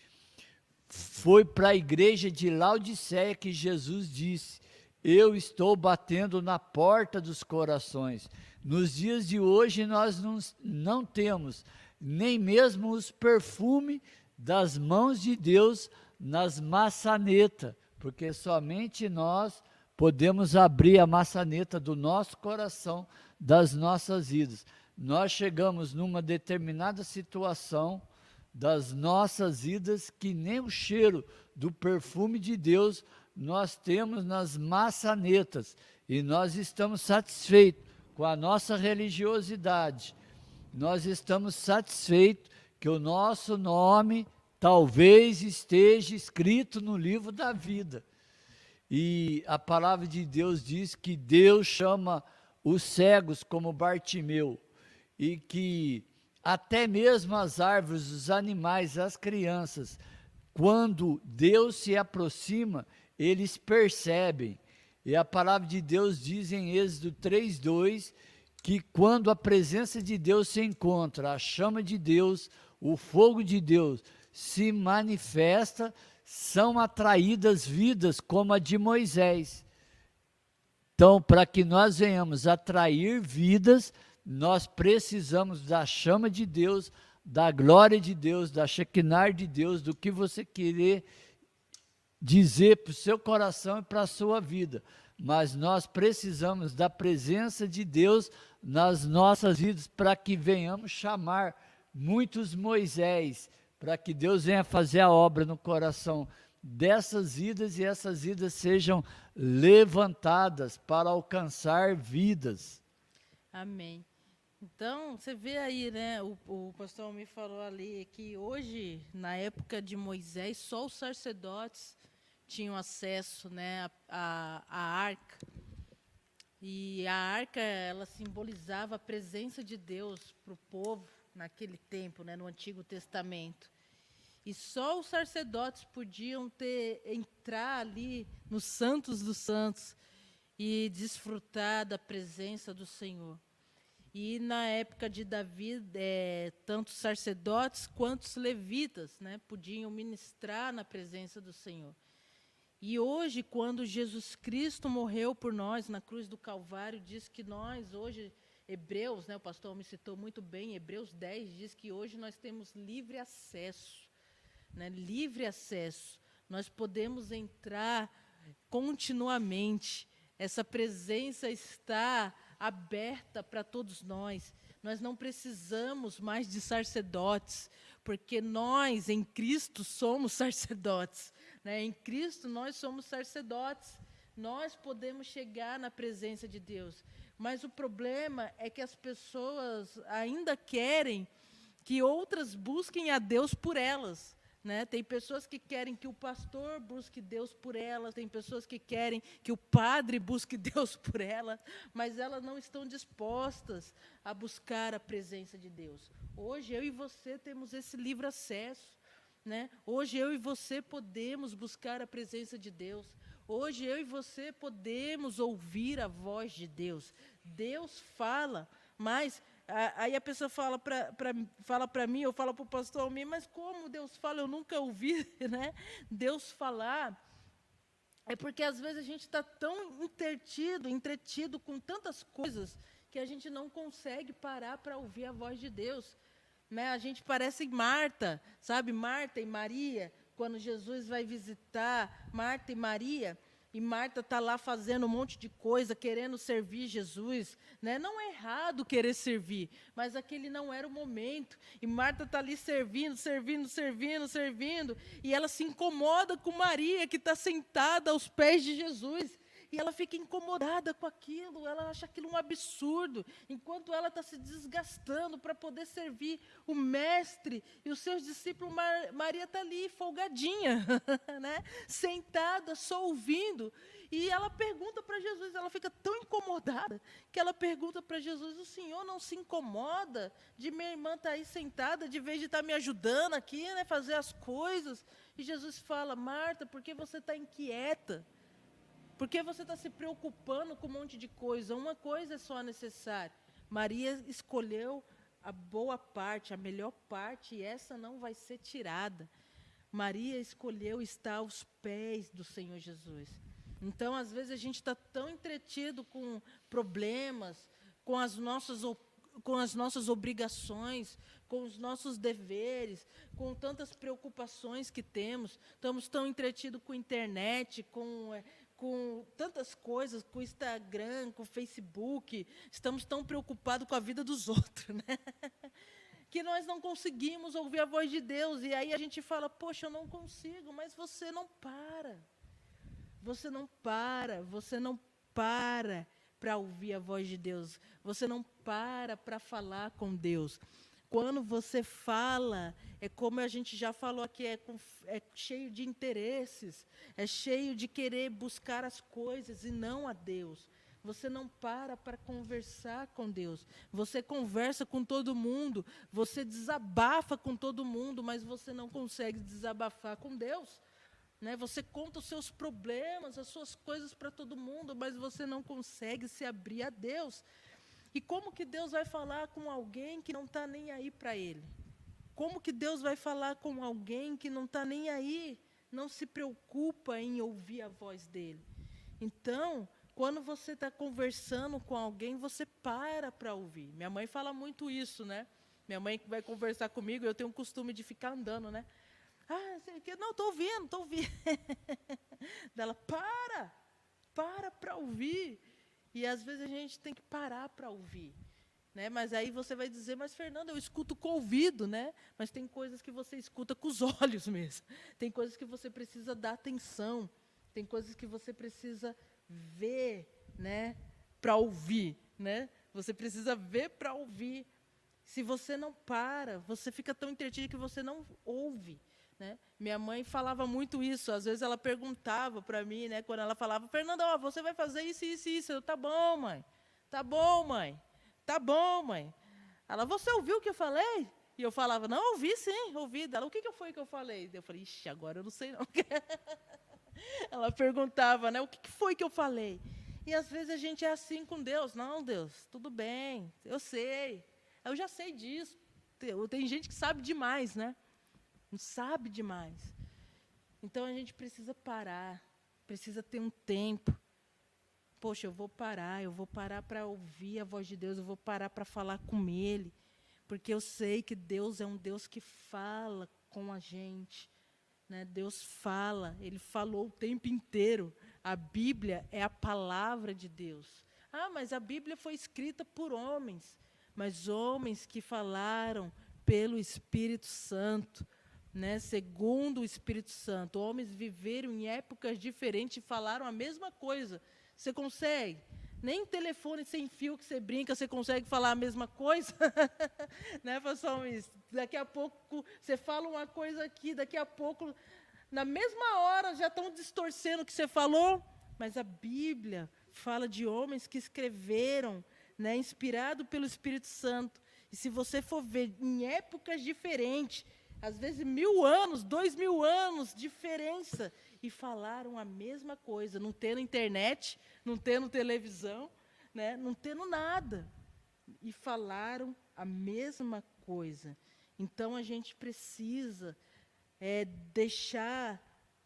Foi para a igreja de Laodiceia que Jesus disse: eu estou batendo na porta dos corações. Nos dias de hoje nós não temos nem mesmo os perfumes das mãos de Deus nas maçanetas, porque somente nós podemos abrir a maçaneta do nosso coração, das nossas vidas. Nós chegamos numa determinada situação das nossas vidas que nem o cheiro do perfume de Deus nós temos nas maçanetas, e nós estamos satisfeitos com a nossa religiosidade. Nós estamos satisfeitos que o nosso nome talvez esteja escrito no livro da vida. E a palavra de Deus diz que Deus chama os cegos como Bartimeu, e que até mesmo as árvores, os animais, as crianças, quando Deus se aproxima, eles percebem. E a palavra de Deus diz em Êxodo 3:2, que quando a presença de Deus se encontra, a chama de Deus, o fogo de Deus se manifesta, são atraídas vidas como a de Moisés. Então, para que nós venhamos atrair vidas, nós precisamos da chama de Deus, da glória de Deus, da Shekinah de Deus, do que você querer dizer para o seu coração e para a sua vida. Mas nós precisamos da presença de Deus nas nossas vidas para que venhamos chamar muitos Moisés, para que Deus venha fazer a obra no coração dessas vidas e essas vidas sejam levantadas para alcançar vidas. Amém. Então, você vê aí, né, o pastor me falou ali que hoje, na época de Moisés, só os sacerdotes tinham acesso, né, à arca. E a arca, ela simbolizava a presença de Deus para o povo naquele tempo, né, no Antigo Testamento. E só os sacerdotes podiam entrar ali nos Santos dos Santos e desfrutar da presença do Senhor. E na época de Davi, tanto os sacerdotes quanto os levitas, né, podiam ministrar na presença do Senhor. E hoje, quando Jesus Cristo morreu por nós na cruz do Calvário, diz que nós hoje, Hebreus, né, o pastor me citou muito bem, Hebreus 10 diz que hoje nós temos livre acesso, né, livre acesso. Nós podemos entrar continuamente. Essa presença está aberta para todos nós. Nós não precisamos mais de sacerdotes, porque nós, em Cristo, somos sacerdotes. Né? Em Cristo, nós somos sacerdotes. Nós podemos chegar na presença de Deus. Mas o problema é que as pessoas ainda querem que outras busquem a Deus por elas. Né? Tem pessoas que querem que o pastor busque Deus por elas, tem pessoas que querem que o padre busque Deus por elas, mas elas não estão dispostas a buscar a presença de Deus. Hoje eu e você temos esse livre acesso. Né? Hoje eu e você podemos buscar a presença de Deus. Hoje eu e você podemos ouvir a voz de Deus. Deus fala, mas aí a pessoa fala para mim, eu falo para o pastor Almir, mas como Deus fala? Eu nunca ouvi, né? Deus falar. É porque às vezes a gente está tão entretido com tantas coisas, que a gente não consegue parar para ouvir a voz de Deus. Né? A gente parece Marta, sabe? Marta e Maria, quando Jesus vai visitar Marta e Maria, e Marta está lá fazendo um monte de coisa, querendo servir Jesus. Né? Não é errado querer servir, mas aquele não era o momento. E Marta está ali servindo, e ela se incomoda com Maria, que está sentada aos pés de Jesus. E ela fica incomodada com aquilo, ela acha aquilo um absurdo, enquanto ela está se desgastando para poder servir o mestre e os seus discípulos. Maria está ali, folgadinha, né? Sentada, só ouvindo. E ela pergunta para Jesus, ela fica tão incomodada, que ela pergunta para Jesus: o senhor não se incomoda de minha irmã estar aí sentada, de vez de estar me ajudando aqui, né, fazer as coisas? E Jesus fala: Marta, por que você está inquieta? Por que você está se preocupando com um monte de coisa? Uma coisa é só necessária. Maria escolheu a boa parte, a melhor parte, e essa não vai ser tirada. Maria escolheu estar aos pés do Senhor Jesus. Então, às vezes, a gente está tão entretido com problemas, com as nossas obrigações, com os nossos deveres, com tantas preocupações que temos. Estamos tão entretidos com a internet, com tantas coisas, com o Instagram, com o Facebook, estamos tão preocupados com a vida dos outros, né? Que nós não conseguimos ouvir a voz de Deus, e aí a gente fala: poxa, eu não consigo, mas você não para. Você não para para ouvir a voz de Deus, você não para falar com Deus. Quando você fala, é como a gente já falou aqui, é cheio de interesses, é cheio de querer buscar as coisas e não a Deus. Você não para conversar com Deus. Você conversa com todo mundo, você desabafa com todo mundo, mas você não consegue desabafar com Deus. Né? Você conta os seus problemas, as suas coisas para todo mundo, mas você não consegue se abrir a Deus. E como que Deus vai falar com alguém que não está nem aí para Ele? Como que Deus vai falar com alguém que não está nem aí, não se preocupa em ouvir a voz dEle? Então, quando você está conversando com alguém, você para ouvir. Minha mãe fala muito isso, né? Minha mãe vai conversar comigo, eu tenho o costume de ficar andando, né? Ah, não, estou ouvindo. Dela, para ouvir. E às vezes a gente tem que parar para ouvir. Né? Mas aí você vai dizer, mas Fernanda, eu escuto com o ouvido, né? Mas tem coisas que você escuta com os olhos mesmo. Tem coisas que você precisa dar atenção. Tem coisas que você precisa ver, né? Para ouvir, né? Você precisa ver para ouvir. Se você não para, você fica tão entretido que você não ouve. Né? Minha mãe falava muito isso, às vezes ela perguntava para mim, né, quando ela falava, Fernanda, ó, você vai fazer isso, isso, isso. Eu, tá bom, mãe. Tá bom, mãe. Tá bom, mãe. Ela, você ouviu o que eu falei? E eu falava, não, ouvi sim, ouvi. Ela, o que foi que eu falei? Eu falei, ixi, agora eu não sei não. Ela perguntava, né, o que foi que eu falei? E às vezes a gente é assim com Deus. Não, Deus, tudo bem, eu sei. Eu já sei disso. Tem gente que sabe demais, né? Não sabe demais. Então a gente precisa parar, precisa ter um tempo. Poxa, eu vou parar para ouvir a voz de Deus, eu vou parar para falar com Ele, porque eu sei que Deus é um Deus que fala com a gente. Né? Deus fala, Ele falou o tempo inteiro. A Bíblia é a palavra de Deus. Ah, mas a Bíblia foi escrita por homens, mas homens que falaram pelo Espírito Santo. Né, segundo o Espírito Santo, homens viveram em épocas diferentes e falaram a mesma coisa. Você consegue? Nem telefone sem fio que você brinca, você consegue falar a mesma coisa? Né, pastor Luiz? Daqui a pouco você fala uma coisa aqui, daqui a pouco, na mesma hora, já estão distorcendo o que você falou. Mas a Bíblia fala de homens que escreveram, né, inspirado pelo Espírito Santo. E se você for ver em épocas diferentes, às vezes 1000 anos, 2000 anos, diferença. E falaram a mesma coisa, não tendo internet, não tendo televisão, né, não tendo nada. E falaram a mesma coisa. Então, a gente precisa deixar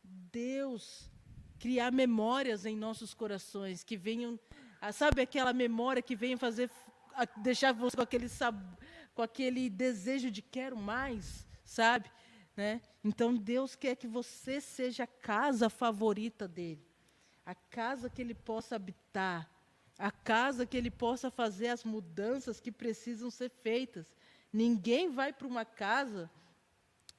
Deus criar memórias em nossos corações, que venham, sabe aquela memória que vem fazer, deixar você com aquele desejo de quero mais, sabe? Né? Então, Deus quer que você seja a casa favorita dEle, a casa que Ele possa habitar, a casa que Ele possa fazer as mudanças que precisam ser feitas. Ninguém vai para uma casa,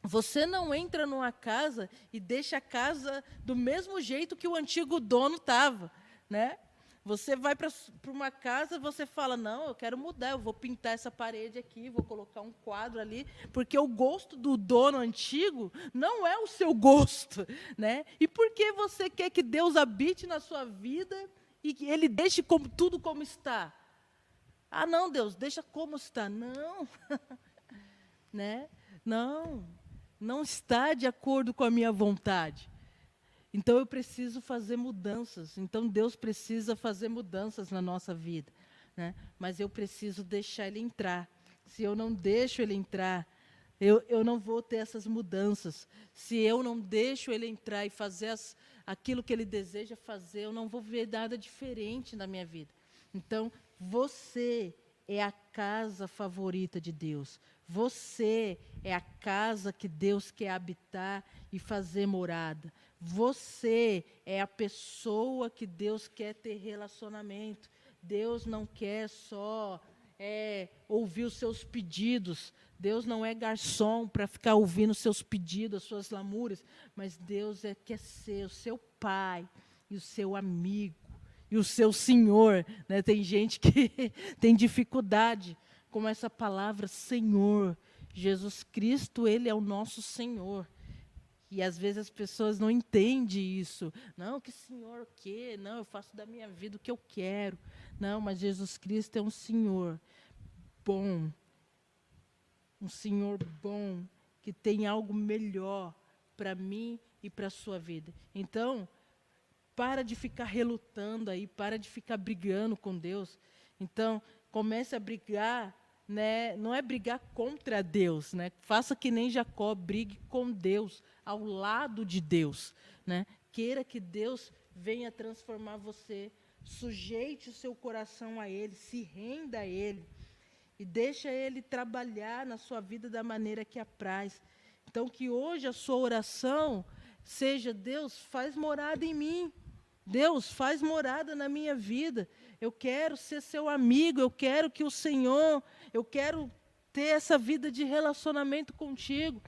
você não entra numa casa e deixa a casa do mesmo jeito que o antigo dono estava, né? Você vai para uma casa, você fala, não, eu quero mudar, eu vou pintar essa parede aqui, vou colocar um quadro ali, porque o gosto do dono antigo não é o seu gosto, né? E por que você quer que Deus habite na sua vida e que Ele deixe tudo como está? Ah, não, Deus, deixa como está. Não, né? Não está de acordo com a minha vontade. Então, eu preciso fazer mudanças. Então, Deus precisa fazer mudanças na nossa vida. Né? Mas eu preciso deixar Ele entrar. Se eu não deixo Ele entrar, eu não vou ter essas mudanças. Se eu não deixo Ele entrar e fazer aquilo que Ele deseja fazer, eu não vou ver nada diferente na minha vida. Então, você é a casa favorita de Deus. Você é a casa que Deus quer habitar e fazer morada. Você é a pessoa que Deus quer ter relacionamento. Deus não quer só ouvir os seus pedidos. Deus não é garçom para ficar ouvindo os seus pedidos, as suas lamúrias. Mas Deus quer ser o seu pai e o seu amigo e o seu Senhor. Né? Tem gente que tem dificuldade com essa palavra Senhor. Jesus Cristo, Ele é o nosso Senhor. E às vezes as pessoas não entendem isso. Não, que Senhor o quê? Não, eu faço da minha vida o que eu quero. Não, mas Jesus Cristo é um Senhor bom. Um Senhor bom, que tem algo melhor para mim e para a sua vida. Então, para de ficar relutando aí, para de ficar brigando com Deus. Então, comece a brigar, né? Não é brigar contra Deus, né? Faça que nem Jacó, brigue com Deus, ao lado de Deus, né? Queira que Deus venha transformar você, sujeite o seu coração a Ele, se renda a Ele e deixa Ele trabalhar na sua vida da maneira que apraz. Então, que hoje a sua oração seja: Deus, faz morada em mim. Deus, faz morada na minha vida. Eu quero ser seu amigo, eu quero que o Senhor, eu quero ter essa vida de relacionamento contigo.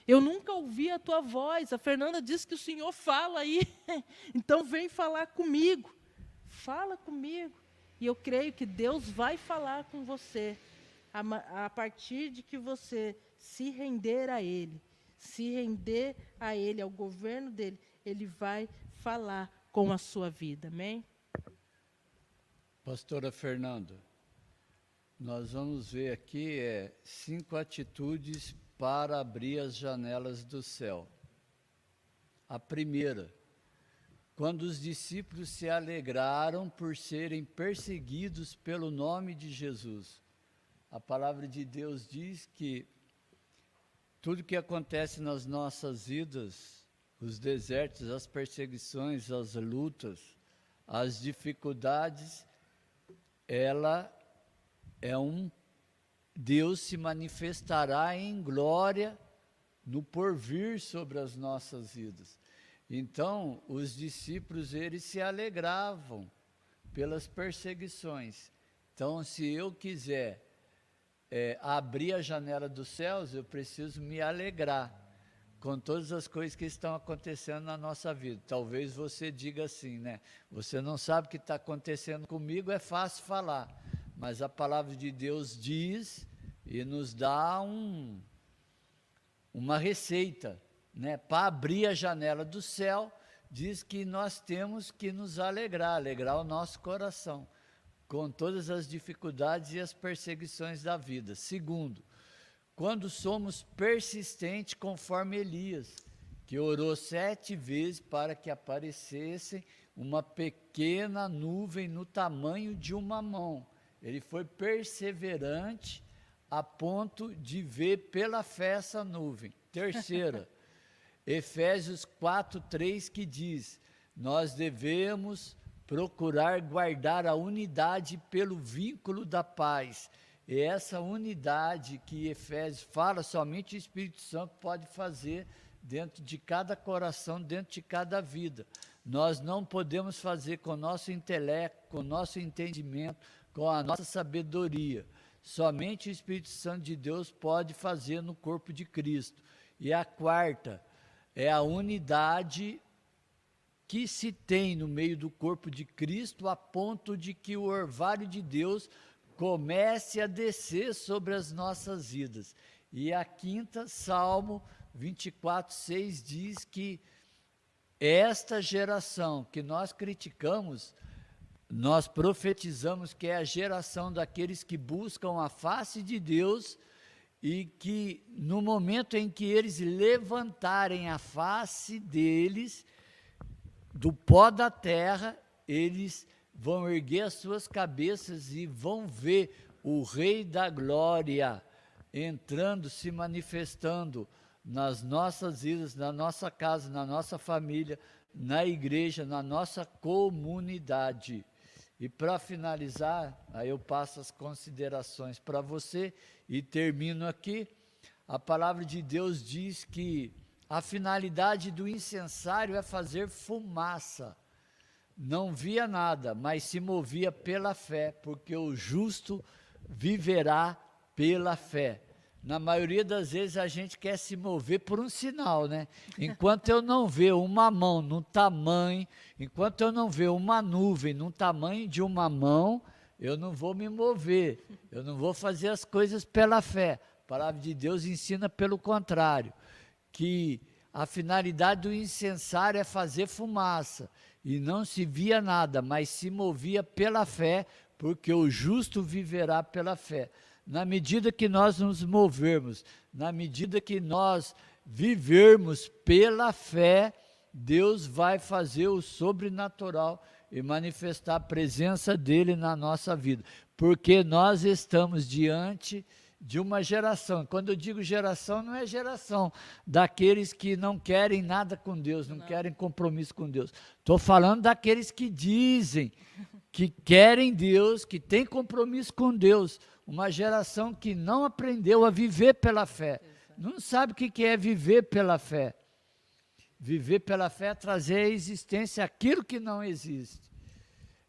Eu nunca ouvi a tua voz. A Fernanda disse que o Senhor fala aí. Então, vem falar comigo. Fala comigo. E eu creio que Deus vai falar com você a partir de que você se render a Ele. Se render a Ele, ao governo dEle, Ele vai falar com a sua vida, amém? Pastora Fernanda, nós vamos ver aqui 5 atitudes para abrir as janelas do céu. A primeira, quando os discípulos se alegraram por serem perseguidos pelo nome de Jesus. A palavra de Deus diz que tudo que acontece nas nossas vidas, os desertos, as perseguições, as lutas, as dificuldades, ela é Deus se manifestará em glória no porvir sobre as nossas vidas. Então, os discípulos, eles se alegravam pelas perseguições. Então, se eu quiser abrir a janela dos céus, eu preciso me alegrar com todas as coisas que estão acontecendo na nossa vida. Talvez você diga assim, né? Você não sabe o que está acontecendo comigo, é fácil falar. Mas a palavra de Deus diz e nos dá uma receita, né? Para abrir a janela do céu, diz que nós temos que nos alegrar o nosso coração com todas as dificuldades e as perseguições da vida. Segundo, quando somos persistentes conforme Elias, que orou 7 vezes para que aparecesse uma pequena nuvem no tamanho de uma mão. Ele foi perseverante a ponto de ver pela fé essa nuvem. Terceira, Efésios 4:3, que diz: nós devemos procurar guardar a unidade pelo vínculo da paz. E essa unidade que Efésios fala, somente o Espírito Santo pode fazer dentro de cada coração, dentro de cada vida. Nós não podemos fazer com o nosso intelecto, com o nosso entendimento, com a nossa sabedoria. Somente o Espírito Santo de Deus pode fazer no corpo de Cristo. E a quarta é a unidade que se tem no meio do corpo de Cristo, a ponto de que o orvalho de Deus comece a descer sobre as nossas vidas. E a quinta, Salmo 24:6 diz que esta geração que nós criticamos, nós profetizamos que é a geração daqueles que buscam a face de Deus, e que no momento em que eles levantarem a face deles do pó da terra, eles vão erguer as suas cabeças e vão ver o Rei da Glória entrando, se manifestando nas nossas vidas, na nossa casa, na nossa família, na igreja, na nossa comunidade. E para finalizar, aí eu passo as considerações para você e termino aqui. A palavra de Deus diz que a finalidade do incensário é fazer fumaça. Não via nada, mas se movia pela fé, porque o justo viverá pela fé. Na maioria das vezes a gente quer se mover por um sinal, né? Enquanto eu não ver uma mão no tamanho, enquanto eu não ver uma nuvem no tamanho de uma mão, eu não vou me mover, eu não vou fazer as coisas pela fé. A palavra de Deus ensina pelo contrário, que a finalidade do incensário é fazer fumaça, e não se via nada, mas se movia pela fé, porque o justo viverá pela fé. Na medida que nós nos movermos, na medida que nós vivermos pela fé, Deus vai fazer o sobrenatural e manifestar a presença dele na nossa vida. porque nós estamos diante de uma geração. Quando eu digo geração, não é geração daqueles que não querem nada com Deus, não querem compromisso com Deus. Estou falando daqueles que dizem que querem Deus, que têm compromisso com Deus. Uma geração que não aprendeu a viver pela fé. Não sabe o que é viver pela fé. Viver pela fé é trazer à existência aquilo que não existe.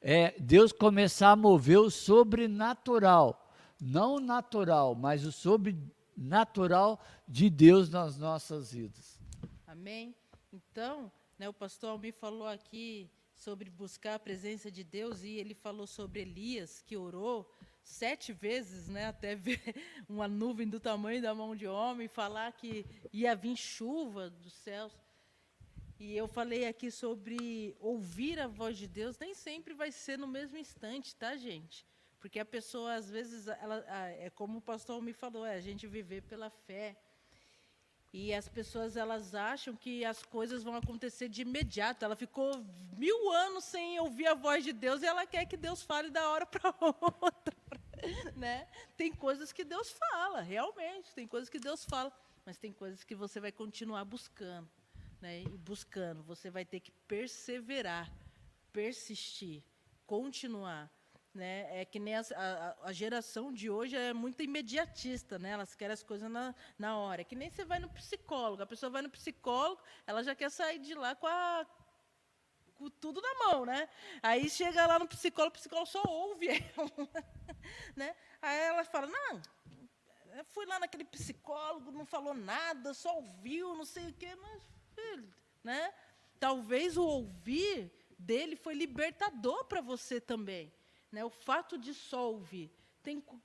É Deus começar a mover o sobrenatural, não o natural, mas o sobrenatural de Deus nas nossas vidas. Amém? Então, o pastor Almir falou aqui sobre buscar a presença de Deus, e ele falou sobre Elias, que orou 7 vezes, até ver uma nuvem do tamanho da mão de homem, falar que ia vir chuva dos céus. E eu falei aqui sobre ouvir a voz de Deus, nem sempre vai ser no mesmo instante, tá, gente? Porque a pessoa, às vezes, é como o pastor me falou, a gente viver pela fé. E as pessoas, elas acham que as coisas vão acontecer de imediato. Ela ficou 1000 anos sem ouvir a voz de Deus e ela quer que Deus fale da hora para outra, né? Tem coisas que Deus fala, realmente, tem coisas que Deus fala, mas tem coisas que você vai continuar buscando. E buscando, você vai ter que perseverar, persistir, continuar. É que nem a geração de hoje é muito imediatista, elas querem as coisas na hora. É que nem você vai no psicólogo, a pessoa vai no psicólogo, ela já quer sair de lá com tudo na mão, Aí chega lá no psicólogo, o psicólogo só ouve ela, Aí ela fala, não, eu fui lá naquele psicólogo, não falou nada, só ouviu, não sei o quê, mas, filho, talvez o ouvir dele foi libertador para você também. O fato de só ouvir.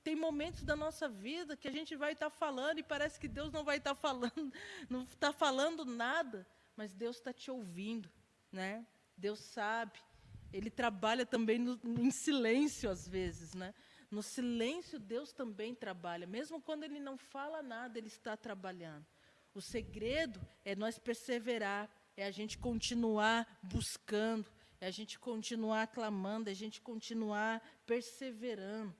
Tem momentos da nossa vida que a gente vai estar falando e parece que Deus não vai estar falando, não está falando nada, mas Deus está te ouvindo, Deus sabe. Ele trabalha também em silêncio às vezes, No silêncio Deus também trabalha, mesmo quando Ele não fala nada, Ele está trabalhando. O segredo é nós perseverar, é a gente continuar buscando, é a gente continuar clamando, é a gente continuar perseverando.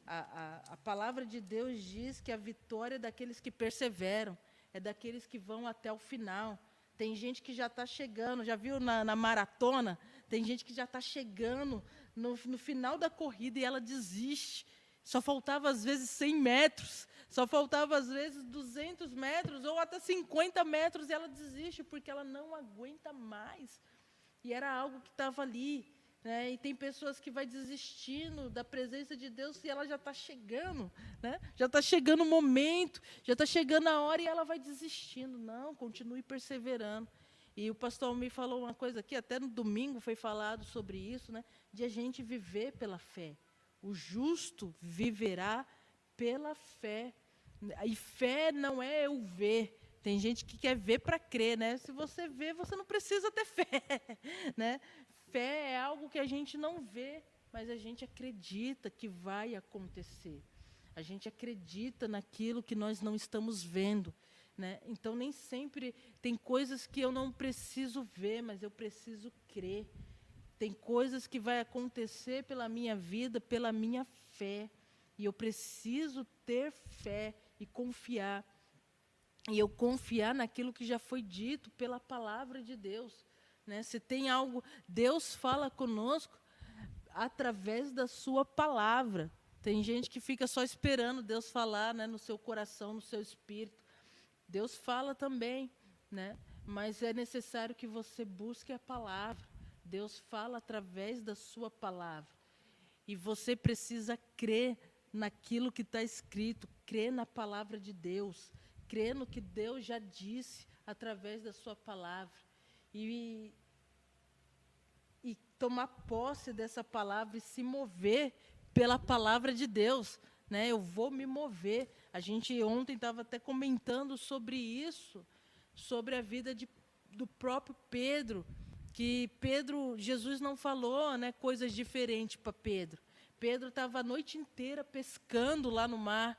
A palavra de Deus diz que a vitória é daqueles que perseveram, é daqueles que vão até o final. Tem gente que já está chegando, já viu na maratona? Tem gente que já está chegando no final da corrida e ela desiste. Só faltava, às vezes, 100 metros, só faltava, às vezes, 200 metros ou até 50 metros e ela desiste porque ela não aguenta mais. E era algo que estava ali. E tem pessoas que vão desistindo da presença de Deus e ela já está chegando. Já está chegando o momento, já está chegando a hora e ela vai desistindo. Não, continue perseverando. E o pastor Almir falou uma coisa aqui, até no domingo foi falado sobre isso, de a gente viver pela fé. O justo viverá pela fé. E fé não é eu ver. Tem gente que quer ver para crer, Se você vê, você não precisa ter fé, Fé é algo que a gente não vê, mas a gente acredita que vai acontecer. A gente acredita naquilo que nós não estamos vendo, Então, nem sempre tem coisas que eu não preciso ver, mas eu preciso crer. Tem coisas que vai acontecer pela minha vida, pela minha fé. E eu preciso ter fé e confiar. E eu confiar naquilo que já foi dito pela palavra de Deus. Se tem algo, Deus fala conosco através da sua palavra. Tem gente que fica só esperando Deus falar, no seu coração, no seu espírito. Deus fala também, mas é necessário que você busque a palavra. Deus fala através da sua palavra. E você precisa crer naquilo que está escrito, crer na palavra de Deus, crer no que Deus já disse através da sua palavra. E tomar posse dessa palavra e se mover pela palavra de Deus. Eu vou me mover. A gente ontem estava até comentando sobre isso, sobre a vida do próprio Pedro, que Jesus não falou coisas diferentes para Pedro. Pedro estava a noite inteira pescando lá no mar,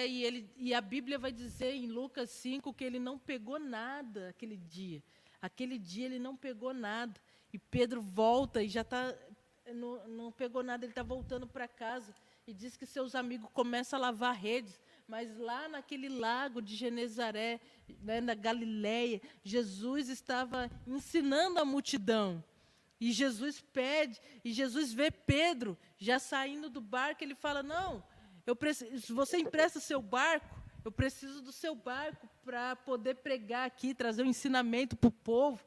e a Bíblia vai dizer em Lucas 5 que ele não pegou nada aquele dia. Aquele dia ele não pegou nada. E Pedro volta e já está não pegou nada, ele está voltando para casa e diz que seus amigos começam a lavar redes, mas lá naquele lago de Genezaré, né, na Galileia, Jesus estava ensinando a multidão. E Jesus pede, e Jesus vê Pedro já saindo do barco, ele fala, não, se você empresta seu barco, eu preciso do seu barco para poder pregar aqui, trazer um ensinamento para o povo.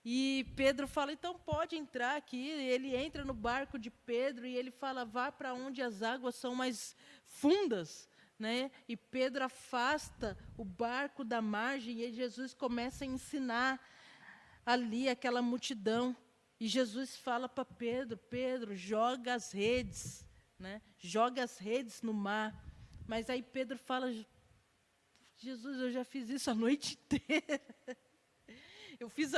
E Pedro fala, então pode entrar aqui. Ele entra no barco de Pedro e ele fala, vá para onde as águas são mais fundas. Né? E Pedro afasta o barco da margem e Jesus começa a ensinar ali aquela multidão. E Jesus fala para Pedro, Pedro, joga as redes, né? Joga as redes no mar. Mas aí Pedro fala, Jesus, eu já fiz isso a noite inteira. Eu fiz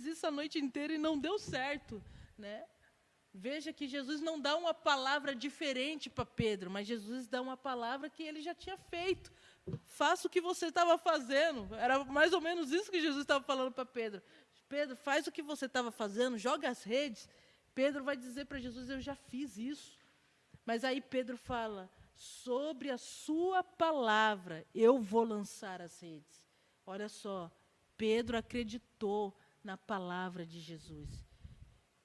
isso a noite inteira e não deu certo, né? Veja que Jesus não dá uma palavra diferente para Pedro, mas Jesus dá uma palavra que ele já tinha feito. Faça o que você estava fazendo. Era mais ou menos isso que Jesus estava falando para Pedro. Pedro, faz o que você estava fazendo, joga as redes. Pedro vai dizer para Jesus, eu já fiz isso. Mas aí Pedro fala, sobre a sua palavra eu vou lançar as redes. Olha só, Pedro acreditou na palavra de Jesus.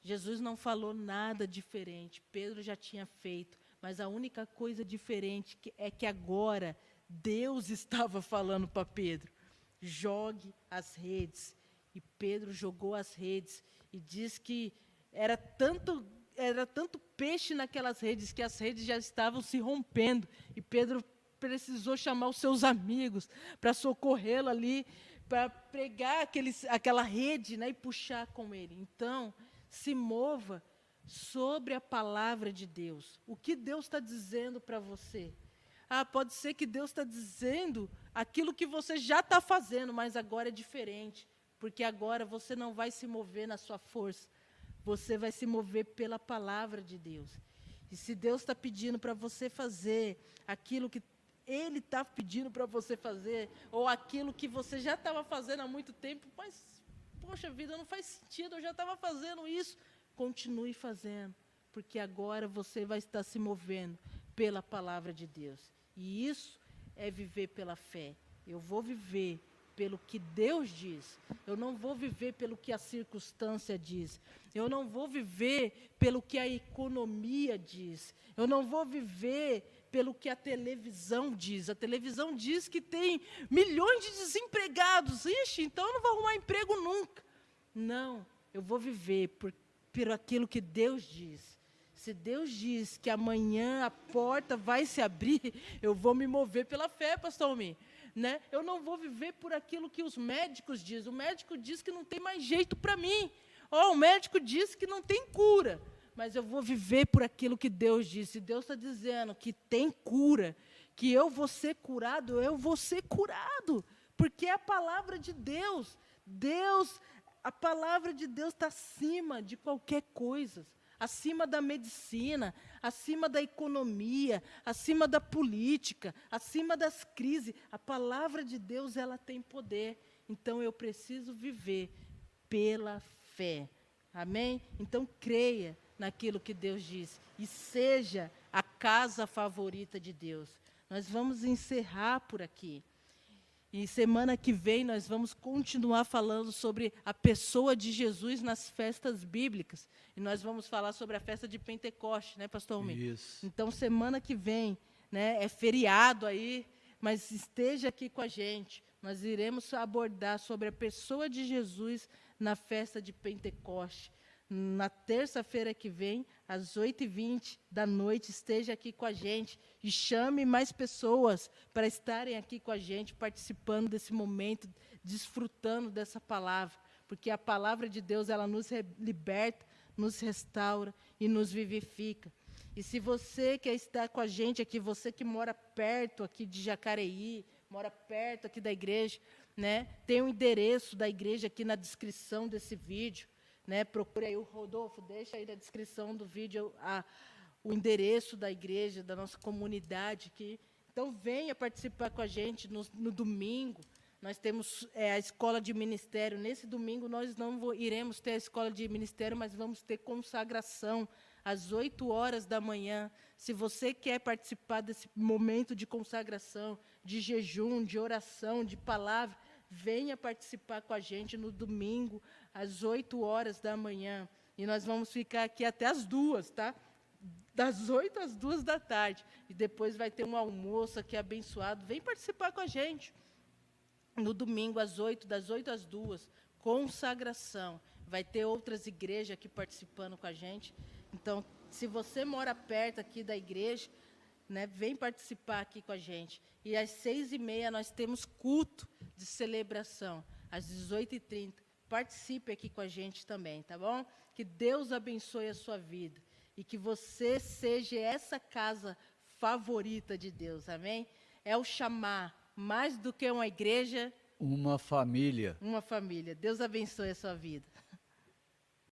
Jesus não falou nada diferente, Pedro já tinha feito, mas a única coisa diferente é que agora Deus estava falando para Pedro, jogue as redes. E Pedro jogou as redes e diz que era tanto peixe naquelas redes que as redes já estavam se rompendo. E Pedro precisou chamar os seus amigos para socorrê-lo ali, para pregar aquela rede, né, e puxar com ele. Então, se mova sobre a palavra de Deus. O que Deus está dizendo para você? Pode ser que Deus está dizendo aquilo que você já está fazendo, mas agora é diferente. Porque agora você não vai se mover na sua força. Você vai se mover pela palavra de Deus. E se Deus está pedindo para você fazer aquilo que Ele está pedindo para você fazer, ou aquilo que você já estava fazendo há muito tempo, mas, poxa vida, não faz sentido, eu já estava fazendo isso. Continue fazendo, porque agora você vai estar se movendo pela palavra de Deus. E isso é viver pela fé. Eu vou viver pelo que Deus diz. Eu não vou viver pelo que a circunstância diz. Eu não vou viver pelo que a economia diz. Eu não vou viver pelo que a televisão diz. A televisão diz que tem milhões de desempregados. Ixi, então eu não vou arrumar emprego nunca. Não, eu vou viver por aquilo que Deus diz. Se Deus diz que amanhã a porta vai se abrir, eu vou me mover pela fé, pastor Almir. Né? Eu não vou viver por aquilo que os médicos dizem. O médico diz que não tem mais jeito para mim. O médico diz que não tem cura. Mas eu vou viver por aquilo que Deus disse. Deus está dizendo que tem cura, que eu vou ser curado, eu vou ser curado. Porque é a palavra de Deus. A palavra de Deus está acima de qualquer coisa. Acima da medicina, acima da economia, acima da política, acima das crises. A palavra de Deus, ela tem poder. Então, eu preciso viver pela fé. Amém? Então, creia naquilo que Deus diz. E seja a casa favorita de Deus. Nós vamos encerrar por aqui. E semana que vem nós vamos continuar falando sobre a pessoa de Jesus nas festas bíblicas. E nós vamos falar sobre a festa de Pentecoste, né, pastor Almir? Isso. Então, semana que vem, né, é feriado aí, mas esteja aqui com a gente. Nós iremos abordar sobre a pessoa de Jesus na festa de Pentecoste. Na terça-feira que vem, às 8h20 da noite, esteja aqui com a gente e chame mais pessoas para estarem aqui com a gente, participando desse momento, desfrutando dessa palavra, porque a palavra de Deus, ela nos liberta, nos restaura e nos vivifica. E se você quer estar com a gente aqui, você que mora perto aqui de Jacareí, mora perto aqui da igreja, né, tem o endereço da igreja aqui na descrição desse vídeo. Né, procure aí o Rodolfo, deixa aí na descrição do vídeo o endereço da igreja, da nossa comunidade aqui. Então, venha participar com a gente no domingo, Nós temos a escola de ministério. Nesse domingo nós não iremos ter a escola de ministério, mas vamos ter consagração às 8 horas da manhã. Se você quer participar desse momento de consagração, de jejum, de oração, de palavra, venha participar com a gente no domingo, às 8 horas da manhã. E nós vamos ficar aqui até as 2, tá? Das 8 às 2 da tarde. E depois vai ter um almoço aqui abençoado. Vem participar com a gente. No domingo, às 8, das 8 às 2, consagração. Vai ter outras igrejas aqui participando com a gente. Então, se você mora perto aqui da igreja, né, vem participar aqui com a gente. E às 6h30 nós temos culto de celebração. Às 18h30. Participe aqui com a gente também, tá bom? Que Deus abençoe a sua vida. E que você seja essa casa favorita de Deus, amém? É o chamar. Mais do que uma igreja, uma família. uma família. Deus abençoe a sua vida.